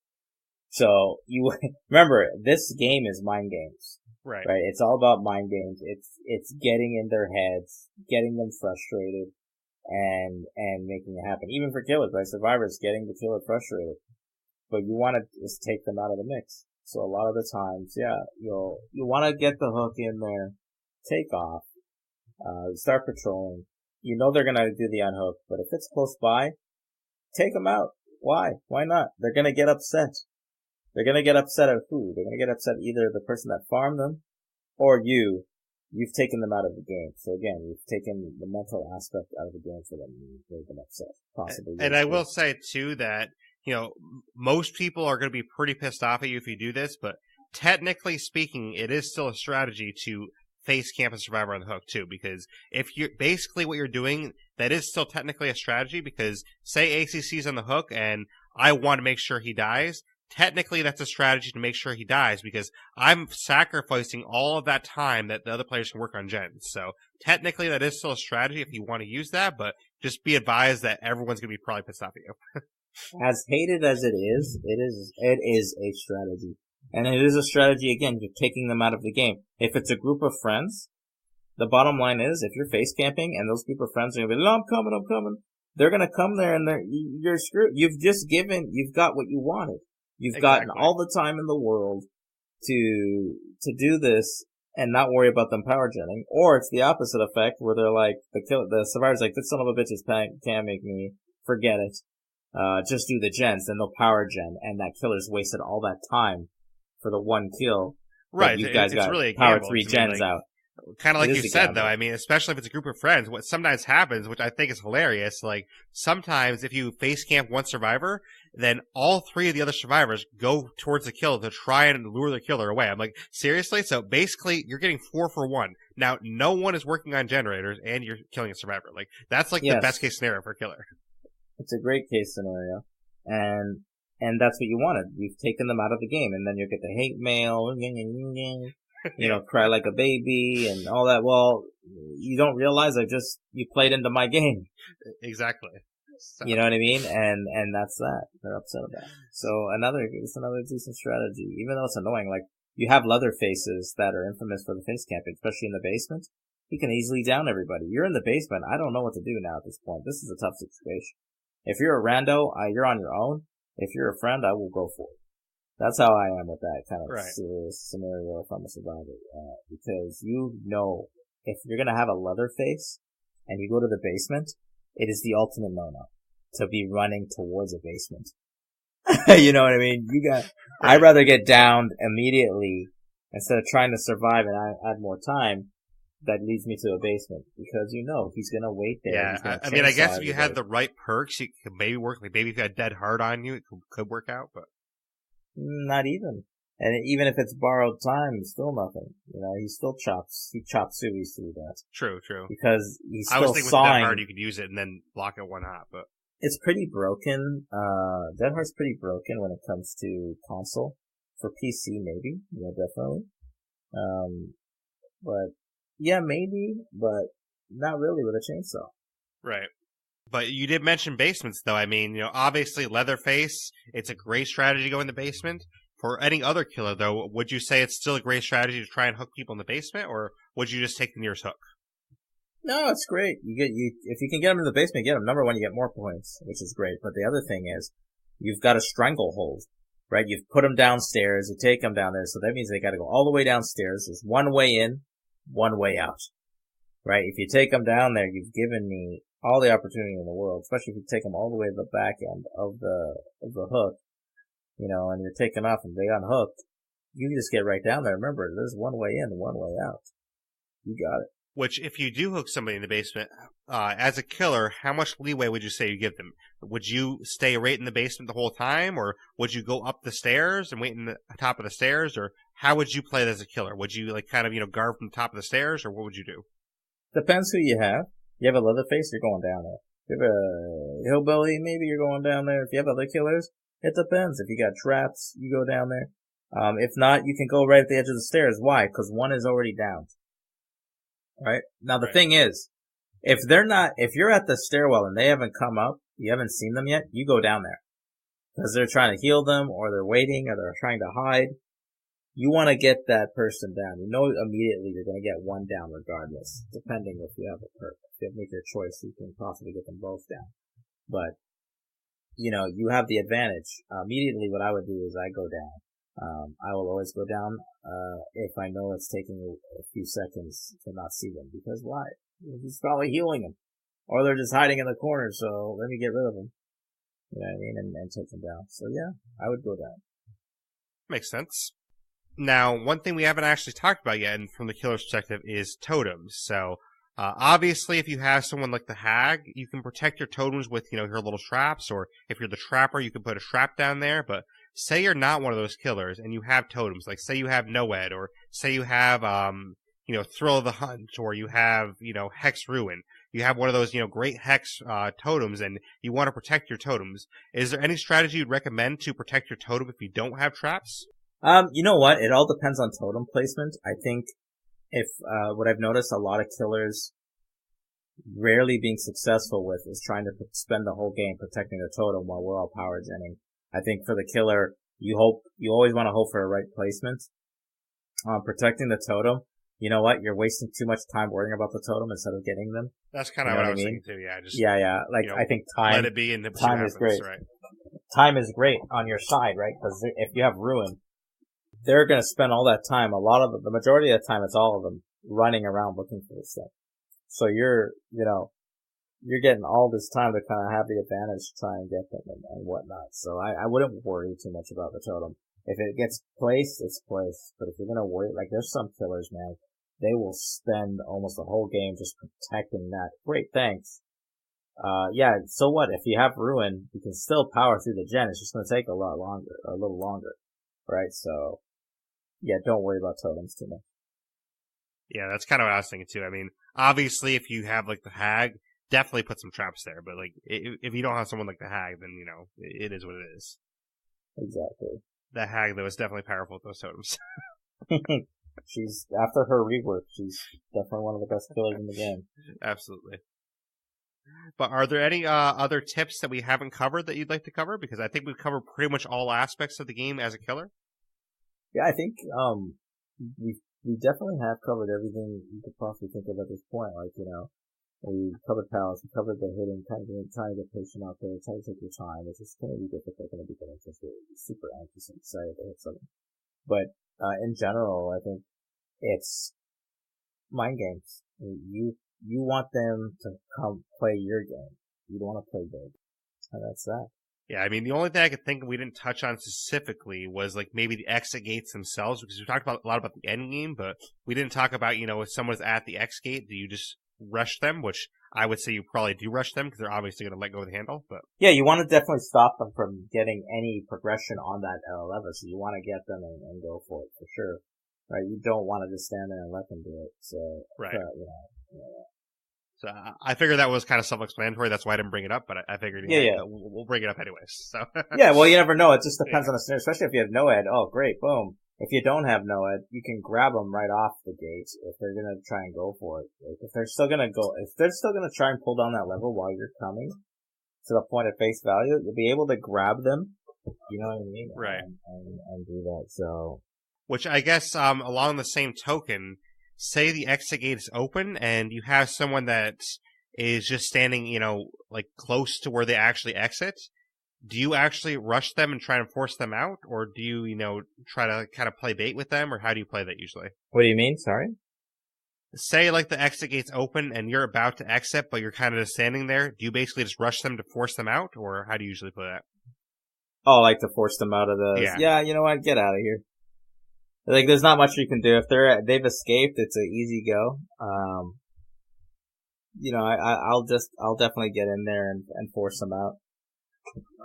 So you remember, this game is mind games, right? It's all about mind games. It's getting in their heads, getting them frustrated, and making it happen. Even for killers, right? Survivors getting the killer frustrated, but you want to just take them out of the mix. So a lot of the times, you'll want to get the hook in there, take off, start patrolling. You know they're gonna do the unhook, but if it's close by, take them out. Why? Why not? They're gonna get upset. They're gonna get upset at who? They're gonna get upset either the person that farmed them, or you. You've taken them out of the game. So again, you've taken the mental aspect out of the game for them. You've made them upset, possibly. And I will say too that, most people are going to be pretty pissed off at you if you do this, but technically speaking, it is still a strategy to face camp and survivor on the hook too, because if you're basically what you're doing, that is still technically a strategy, because say ACC's on the hook and I want to make sure he dies, technically that's a strategy to make sure he dies, because I'm sacrificing all of that time that the other players can work on gens. So technically that is still a strategy if you want to use that, but just be advised that everyone's going to be probably pissed off at you. As hated as it is a strategy. And it is a strategy, again, you're taking them out of the game. If it's a group of friends, the bottom line is, if you're face camping and those group of friends are going to be, no, I'm coming, they're going to come there and you're screwed. You've got what you wanted. You've gotten all the time in the world to do this and not worry about them power genning. Or it's the opposite effect where they're like, the survivor's like, this son of a bitch can't make me, forget it. Just do the gens, then they'll power gen, and that killer's wasted all that time for the one kill. Right. You guys got really power 3 gens out. Kind of like you said, though. I mean, especially if it's a group of friends, what sometimes happens, which I think is hilarious, like, sometimes if you face camp one survivor, then all 3 of the other survivors go towards the kill to try and lure the killer away. I'm like, seriously? So basically, you're getting 4 for 1. Now, no one is working on generators, and you're killing a survivor. Like, that's like the best case scenario for a killer. It's a great case scenario, and that's what you wanted. You've taken them out of the game, and then you get the hate mail, cry like a baby, and all that. Well, you don't realize you played into my game. Exactly. So. You know what I mean? And that's that. They're upset about it. So it's another decent strategy, even though it's annoying. Like, you have leather faces that are infamous for the face camping, especially in the basement. He can easily down everybody. You're in the basement. I don't know what to do now at this point. This is a tough situation. If you're a rando, you're on your own. If you're a friend, I will go for it. That's how I am with that kind of serious scenario if I'm a survivor. Because you know, if you're gonna have a Leatherface and you go to the basement, it is the ultimate no-no to be running towards a basement. You know what I mean? I'd rather get downed immediately instead of trying to survive and add more time. That leads me to a basement because he's gonna wait there. Yeah, I mean, I guess if you had the right perks, you could maybe work. Like maybe if you had dead hard on you, it could work out, but not even. And even if it's borrowed time, it's still nothing. He still chops. He chops sueys through that. True. Because he's still I was thinking with dead hard, you could use it and then block it one hop, but it's pretty broken. Dead hard's pretty broken when it comes to console. For PC, maybe, definitely. But. Yeah, maybe, but not really with a chainsaw. Right. But you did mention basements, though. I mean, obviously Leatherface, it's a great strategy to go in the basement. For any other killer, though, would you say it's still a great strategy to try and hook people in the basement, or would you just take the nearest hook? No, it's great. If you can get them in the basement, get them. Number one, you get more points, which is great. But the other thing is, you've got a stranglehold, right? You've put them downstairs, you take them down there, so that means they got to go all the way downstairs. There's one way in. One way out, right? If you take them down there, you've given me all the opportunity in the world, especially if you take them all the way to the back end of the hook, and you're taking off and they unhooked. You can just get right down there. Remember, there's one way in and one way out. You got it. Which, if you do hook somebody in the basement, as a killer, how much leeway would you say you give them? Would you stay right in the basement the whole time, or would you go up the stairs and wait in the top of the stairs, or how would you play it as a killer? Would you guard from the top of the stairs, or what would you do? Depends who you have. You have a Leatherface, you're going down there. If you have a hillbilly, maybe you're going down there. If you have other killers, it depends. If you got traps, you go down there. If not, you can go right at the edge of the stairs. Why? Because one is already down. Right? Now the thing is, if you're at the stairwell and they haven't come up, you haven't seen them yet, you go down there. Because they're trying to heal them, or they're waiting, or they're trying to hide. You want to get that person down. Immediately you're going to get one down regardless, depending if you have a perk. If you make your choice, you can possibly get them both down. But, you have the advantage. Immediately what I would do is I go down. I will always go down, if I know it's taking a few seconds to not see them. Because why? He's probably healing them. Or they're just hiding in the corner, so let me get rid of them. You know what I mean? And take them down. So yeah, I would go down. Makes sense. Now, one thing we haven't actually talked about yet, and from the killer's perspective, is totems. So, obviously, if you have someone like the Hag, you can protect your totems with, her little traps, or if you're the trapper, you can put a trap down there, but say you're not one of those killers, and you have totems, like say you have Noed, or say you have, Thrill of the Hunt, or you have, Hex Ruin. You have one of those, great Hex, totems, and you want to protect your totems. Is there any strategy you'd recommend to protect your totem if you don't have traps? You know what? It all depends on totem placement. I think what I've noticed a lot of killers rarely being successful with is trying to spend the whole game protecting their totem while we're all power genning. I think for the killer, you always want to hope for a right placement. Protecting the totem, you know what? You're wasting too much time worrying about the totem instead of getting them. That's kind of what I was thinking too, yeah. Yeah. Like, I think time, let it be and time is great. Right? Time is great on your side, right? Because if you have Ruin, they're going to spend all that time, the majority of the time, it's all of them running around looking for this stuff. So you're getting all this time to kind of have the advantage to try and get them and whatnot. So I wouldn't worry too much about the totem. If it gets placed, it's placed. But if you're going to worry, like there's some killers, man, they will spend almost the whole game just protecting that. Great, thanks. So what? If you have Ruin, you can still power through the gen. It's just going to take a little longer. Right? So, yeah, don't worry about totems too much. Yeah, that's kind of what I was thinking too. I mean, obviously, if you have like the Hag, definitely put some traps there. But like, if you don't have someone like the Hag, then it is what it is. Exactly. The Hag though is definitely powerful with those totems. She's after her rework. She's definitely one of the best killers in the game. Absolutely. But are there any other tips that we haven't covered that you'd like to cover? Because I think we've covered pretty much all aspects of the game as a killer. Yeah, I think we've we definitely have covered everything you could possibly think of at this point. Like, we covered palace, we covered the hitting, kind of trying to get patient out there, trying to take your time. It's just going to be difficult in the beginning because we're super anxious and excited to hit something. But in general, I think it's mind games. You want them to come play your game. You don't want to play big. And that's that. Yeah, I mean, the only thing I could think of we didn't touch on specifically was like maybe the exit gates themselves, because we talked about a lot about the end game, but we didn't talk about, if someone's at the X gate, do you just rush them? Which I would say you probably do rush them because they're obviously going to let go of the handle. But yeah, you want to definitely stop them from getting any progression on that lever, so you want to get them and go for it for sure. Right? You don't want to just stand there and let them do it. So, right. So I figured that was kind of self-explanatory. That's why I didn't bring it up, but I figured we'll bring it up anyways. So yeah, well, you never know. It just depends on the scenario, especially if you have no-ed. Oh, great, boom. If you don't have no-ed, you can grab them right off the gates if they're going to try and go for it. If they're still going to try and pull down that lever while you're coming to the point of face value, you'll be able to grab them, you know what I mean? Right. And do that, so. Which I guess, along the same token, say the exit gate is open and you have someone that is just standing, like close to where they actually exit. Do you actually rush them and try and force them out? Or do you, try to kind of play bait with them? Or how do you play that usually? What do you mean? Sorry? Say like the exit gate's open and you're about to exit, but you're kind of just standing there. Do you basically just rush them to force them out? Or how do you usually play that? Oh, like to force them out of the... Yeah, you know what? Get out of here. Like, there's not much you can do. If they've escaped, it's an easy go. I'll definitely get in there and force them out.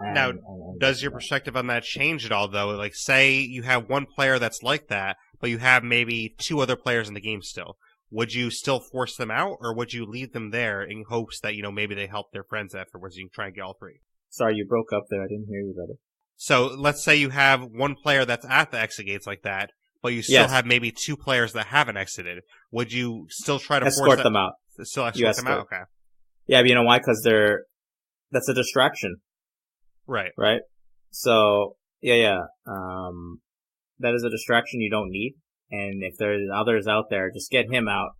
Now, does your perspective on that change at all, though? Like, say you have one player that's like that, but you have maybe two other players in the game still. Would you still force them out, or would you leave them there in hopes that, maybe they help their friends afterwards? You can try and get all three. Sorry, you broke up there. I didn't hear you better. So, let's say you have one player that's at the exit gates like that, but you still have maybe two players that haven't exited. Would you still try to escort them out? Still escort them out? Okay. Yeah, but you know why? Because that's a distraction. Right. Right? So, that is a distraction you don't need. And if there's others out there, just get him out,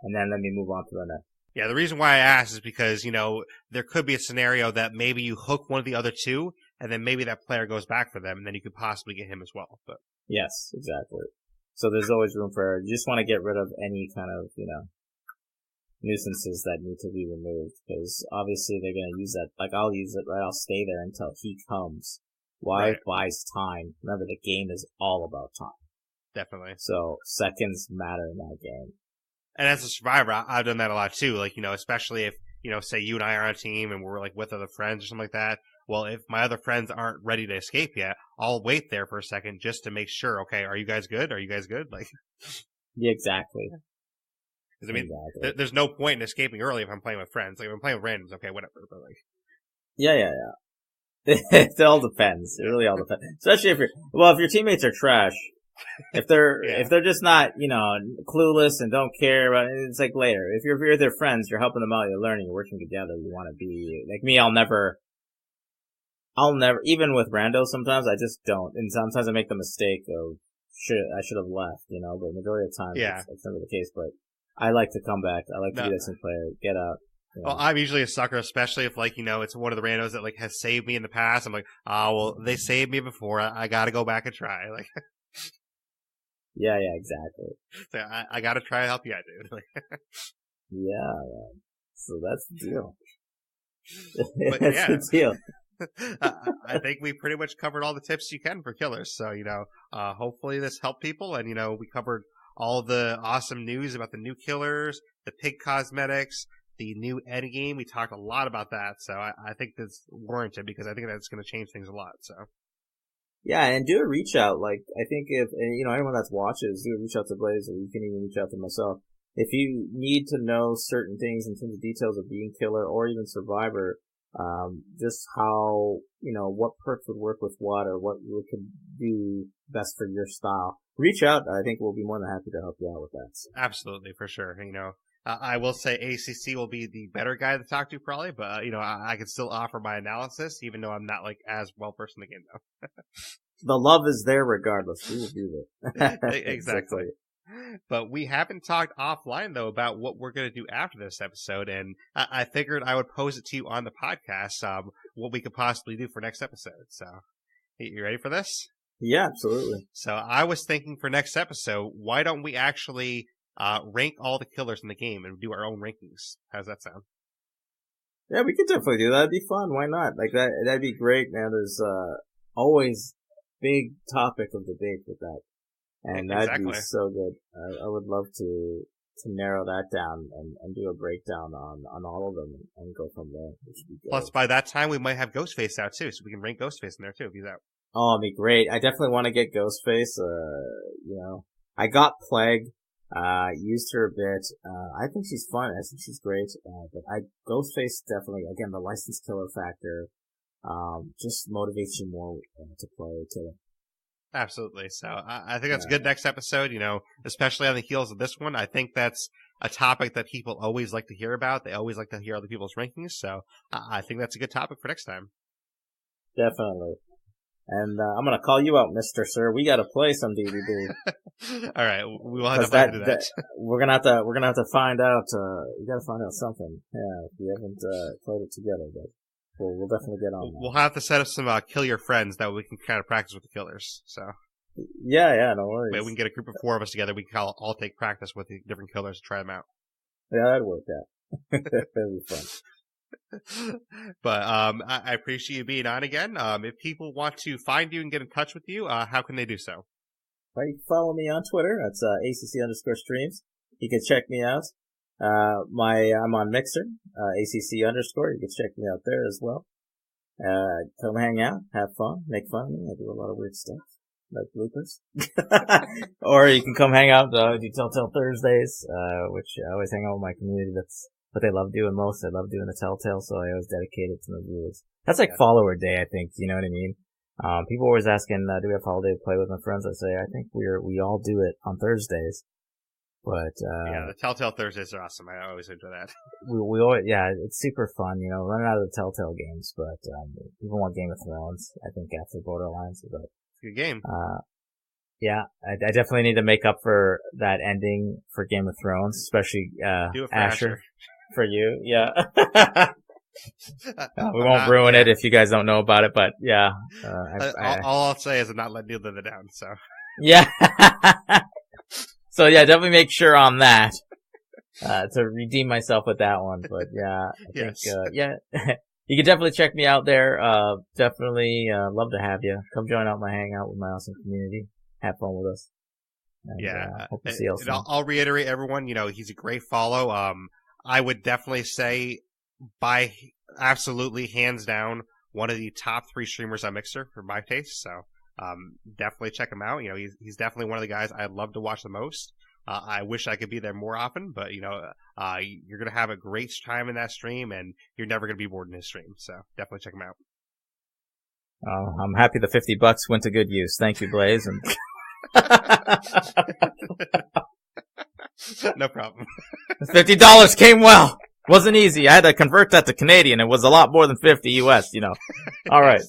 and then let me move on to the next. Yeah, the reason why I asked is because, there could be a scenario that maybe you hook one of the other two, and then maybe that player goes back for them, and then you could possibly get him as well. But yes, exactly. So there's always room for error. You just want to get rid of any kind of, nuisances that need to be removed, because obviously they're going to use that. Like, I'll use it, right? I'll stay there until he comes. Why? It buys time. Remember, the game is all about time. Definitely. So seconds matter in that game. And as a survivor, I've done that a lot too. Like, especially if, say you and I are on a team and we're like with other friends or something like that. Well, if my other friends aren't ready to escape yet, I'll wait there for a second just to make sure. Okay, are you guys good? Are you guys good? Like, yeah, exactly. Because exactly. There's no point in escaping early if I'm playing with friends. Like, if I'm playing with randoms, okay, whatever. But like, yeah. It all depends. It really all depends. Especially if your teammates are trash. If they're just not, clueless and don't care about it, it's like later. If you're their friends, you're helping them out, you're learning, you're working together, you want to be, like me, I'll never, even with randos sometimes, I just don't. And sometimes I make the mistake of, I should have left, but majority of the time, it's never the case. But I like to come back. I like to be that same player, get out. Well, I'm usually a sucker, especially if, like, it's one of the randos that, like, has saved me in the past. I'm like, oh, well, they saved me before. I gotta go back and try. Like, yeah, exactly. So I gotta try to help you out, dude. Like, yeah, man. So that's the deal. But, that's the deal. I think we pretty much covered all the tips you can for killers. So, hopefully this helped people. And, we covered all the awesome news about the new killers, the pig cosmetics, the new endgame. We talked a lot about that. So I think that's warranted because I think that's going to change things a lot. So. Yeah, and do a reach out. Like, I think if, anyone that's watches, do a reach out to Blaise, or you can even reach out to myself. If you need to know certain things in terms of details of being killer or even survivor, just how, what perks would work with what or what we could do best for your style, reach out. I think we'll be more than happy to help you out with that. So. Absolutely, for sure. I will say ACC will be the better guy to talk to probably, but, I can still offer my analysis, even though I'm not, like, as well versed in the game, though. The love is there regardless. We will do that. Exactly. But we haven't talked offline, though, about what we're going to do after this episode, and I figured I would pose it to you on the podcast, what we could possibly do for next episode. So, you ready for this? Yeah, absolutely. So I was thinking for next episode, why don't we actually rank all the killers in the game and do our own rankings? How's that sound? Yeah, we could definitely do that. That'd be fun. Why not? Like that'd be great, man. There's always big topic of debate with that. And that'd be so good. I would love to narrow that down and do a breakdown on all of them and go from there. Which would be good. Plus, by that time, we might have Ghostface out too, so we can rank Ghostface in there too if he's out. Oh, it'd be great. I definitely want to get Ghostface. I got Plague. Used her a bit. I think she's fun. I think she's great. But Ghostface definitely, again, the licensed killer factor, just motivates you more to play killer. Absolutely. So I think that's a good next episode, especially on the heels of this one. I think that's a topic that people always like to hear about. They always like to hear other people's rankings. So I think that's a good topic for next time. Definitely. And I'm going to call you out, Mr. Sir. We got to play some DVD. All right. We will have to do that. We're going to have to find out, we got to find out something. Yeah, we haven't played it together, but we'll definitely get on that. We'll have to set up some kill your friends that we can kind of practice with the killers. So yeah, no worries. Maybe we can get a group of 4 of us together. We can all take practice with the different killers to try them out. Yeah, that'd work out. That'd be fun. But I appreciate you being on again. If people want to find you and get in touch with you, how can they do so? You can follow me on Twitter. That's ACC_streams. You can check me out. I'm on Mixer, ACC_. You can check me out there as well. Come hang out, have fun, make fun of me. I do a lot of weird stuff, like bloopers. Or you can come hang out, do Telltale Thursdays, which I always hang out with my community. That's what they love doing most. They love doing the Telltale, so I always dedicate it to my viewers. That's like follower day, I think. You know what I mean? People are always asking, do we have holiday to play with my friends? I say, I think we all do it on Thursdays. But, the Telltale Thursdays are awesome. I always enjoy that. We always, it's super fun, running out of the Telltale games, but, people want Game of Thrones, I think, after Borderlands, but. It's a good game. Yeah, I definitely need to make up for that ending for Game of Thrones, especially, do it for Asher. For you, yeah. We won't ruin it if you guys don't know about it, but yeah. All I'll say is I'm not letting you live it down, so. Yeah. So yeah, definitely make sure on that, to redeem myself with that one, but yeah, I think, you can definitely check me out there, definitely, love to have you. Come join out my hangout with my awesome community. Have fun with us. And, hope to see you soon. I'll reiterate everyone, he's a great follow. I would definitely say by absolutely hands down one of the top 3 streamers on Mixer for my taste. So, definitely check him out. He's definitely one of the guys I'd love to watch the most. I wish I could be there more often, but you're going to have a great time in that stream and you're never going to be bored in his stream. So definitely check him out. I'm happy the $50 went to good use. Thank you, Blaise. And no problem. $50 came well. Wasn't easy. I had to convert that to Canadian. It was a lot more than 50 US, All right.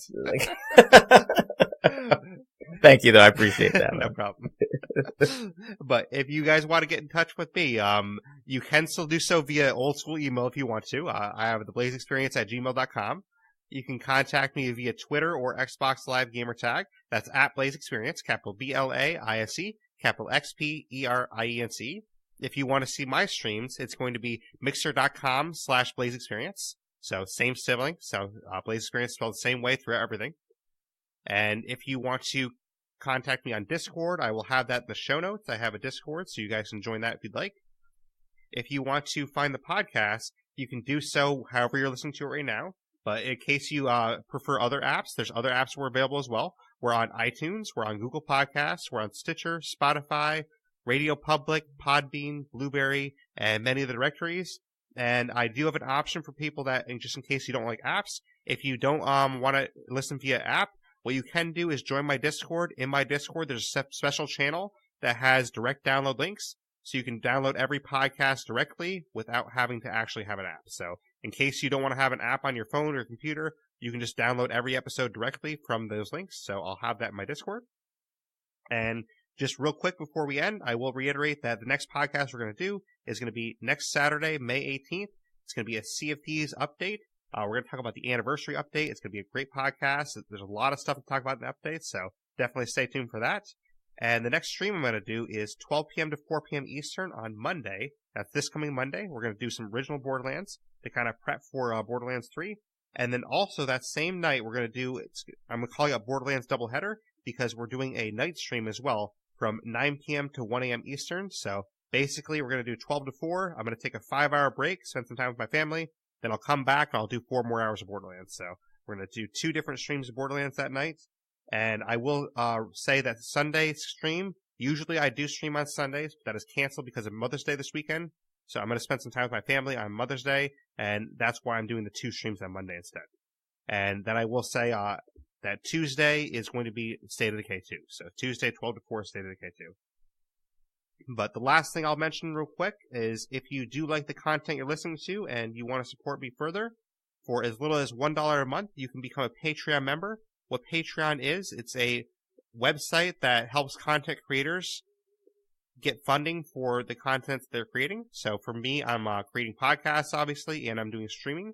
Thank you, though. I appreciate that. No problem. But if you guys want to get in touch with me, you can still do so via old school email if you want to. I have the blaisexperience@gmail.com. You can contact me via Twitter or Xbox Live gamertag. That's at Blaise XPerience, capital BLAISE, capital XPERIENCE. If you want to see my streams, it's going to be mixer.com/Blaise XPerience. So same sibling. So Blaise XPerience spelled the same way throughout everything. And if you want to contact me on Discord, I will have that in the show notes. I have a Discord, so you guys can join that if you'd like. If you want to find the podcast, you can do so however you're listening to it right now. But in case you prefer other apps, there's other apps we're available as well. We're on iTunes, we're on Google Podcasts, we're on Stitcher, Spotify, Radio Public, Podbean, Blueberry, and many of the directories. And I do have an option for people that, and just in case you don't like apps, if you don't want to listen via app, what you can do is join my Discord. In my Discord, there's a special channel that has direct download links. So you can download every podcast directly without having to actually have an app. So in case you don't want to have an app on your phone or computer, you can just download every episode directly from those links. So I'll have that in my Discord. And just real quick before we end, I will reiterate that the next podcast we're going to do is going to be next Saturday, May 18th. It's going to be a Sea of Thieves update. We're going to talk about the anniversary update. It's going to be a great podcast. There's a lot of stuff to talk about in the update, so definitely stay tuned for that. And the next stream I'm going to do is 12 p.m. to 4 p.m. Eastern on Monday. That's this coming Monday. We're going to do some original Borderlands to kind of prep for Borderlands 3. And then also that same night, we're going to do, I'm going to call it a Borderlands doubleheader because we're doing a night stream as well from 9 p.m. to 1 a.m. Eastern. So basically, we're going to do 12 to 4. I'm going to take a 5-hour break, spend some time with my family. Then I'll come back and I'll do 4 more hours of Borderlands. So we're going to do 2 different streams of Borderlands that night. And I will say that Sunday stream, usually I do stream on Sundays, but that is canceled because of Mother's Day this weekend. So I'm going to spend some time with my family on Mother's Day, and that's why I'm doing the 2 streams on Monday instead. And then I will say that Tuesday is going to be State of Decay 2. So Tuesday, 12 to 4, State of Decay 2. But the last thing I'll mention real quick is if you do like the content you're listening to and you want to support me further, for as little as $1 a month, you can become a Patreon member. What Patreon is, it's a website that helps content creators get funding for the content they're creating. So for me, I'm creating podcasts, obviously, and I'm doing streaming.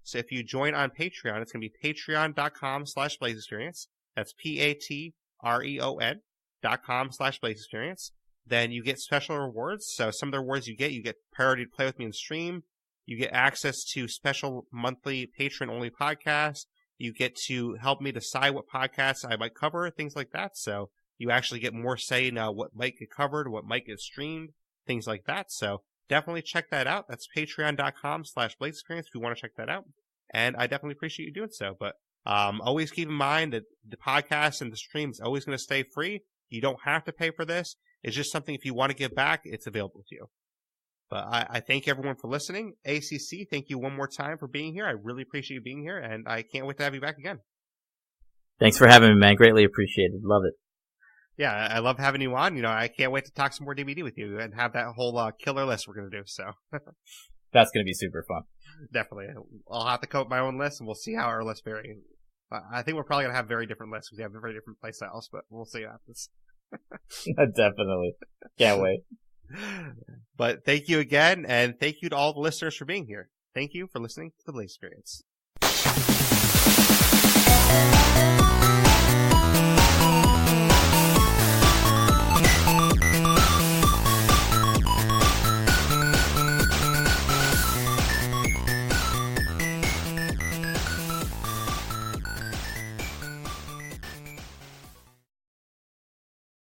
So if you join on Patreon, it's going to be patreon.com/Blaise XPerience. That's patreon.com/Blaise XPerience. Then you get special rewards. So some of the rewards you get priority to play with me in stream. You get access to special monthly patron-only podcasts. You get to help me decide what podcasts I might cover, things like that. So you actually get more say in what might get covered, what might get streamed, things like that. So definitely check that out. That's patreon.com/Blaise XPerience if you want to check that out. And I definitely appreciate you doing so. But always keep in mind that the podcast and the stream is always going to stay free. You don't have to pay for this. It's just something if you want to give back, it's available to you. But I thank everyone for listening. ACC, thank you one more time for being here. I really appreciate you being here, and I can't wait to have you back again. Thanks for having me, man. Greatly appreciated. Love it. Yeah, I love having you on. I can't wait to talk some more DBD with you and have that whole killer list we're going to do. So that's going to be super fun. Definitely. I'll have to come up with my own list, and we'll see how our lists vary. I think we're probably going to have very different lists because we have very different play styles, but we'll see what happens. Definitely. Can't wait. But thank you again, and thank you to all the listeners for being here. Thank you for listening to the Blaise XPerience.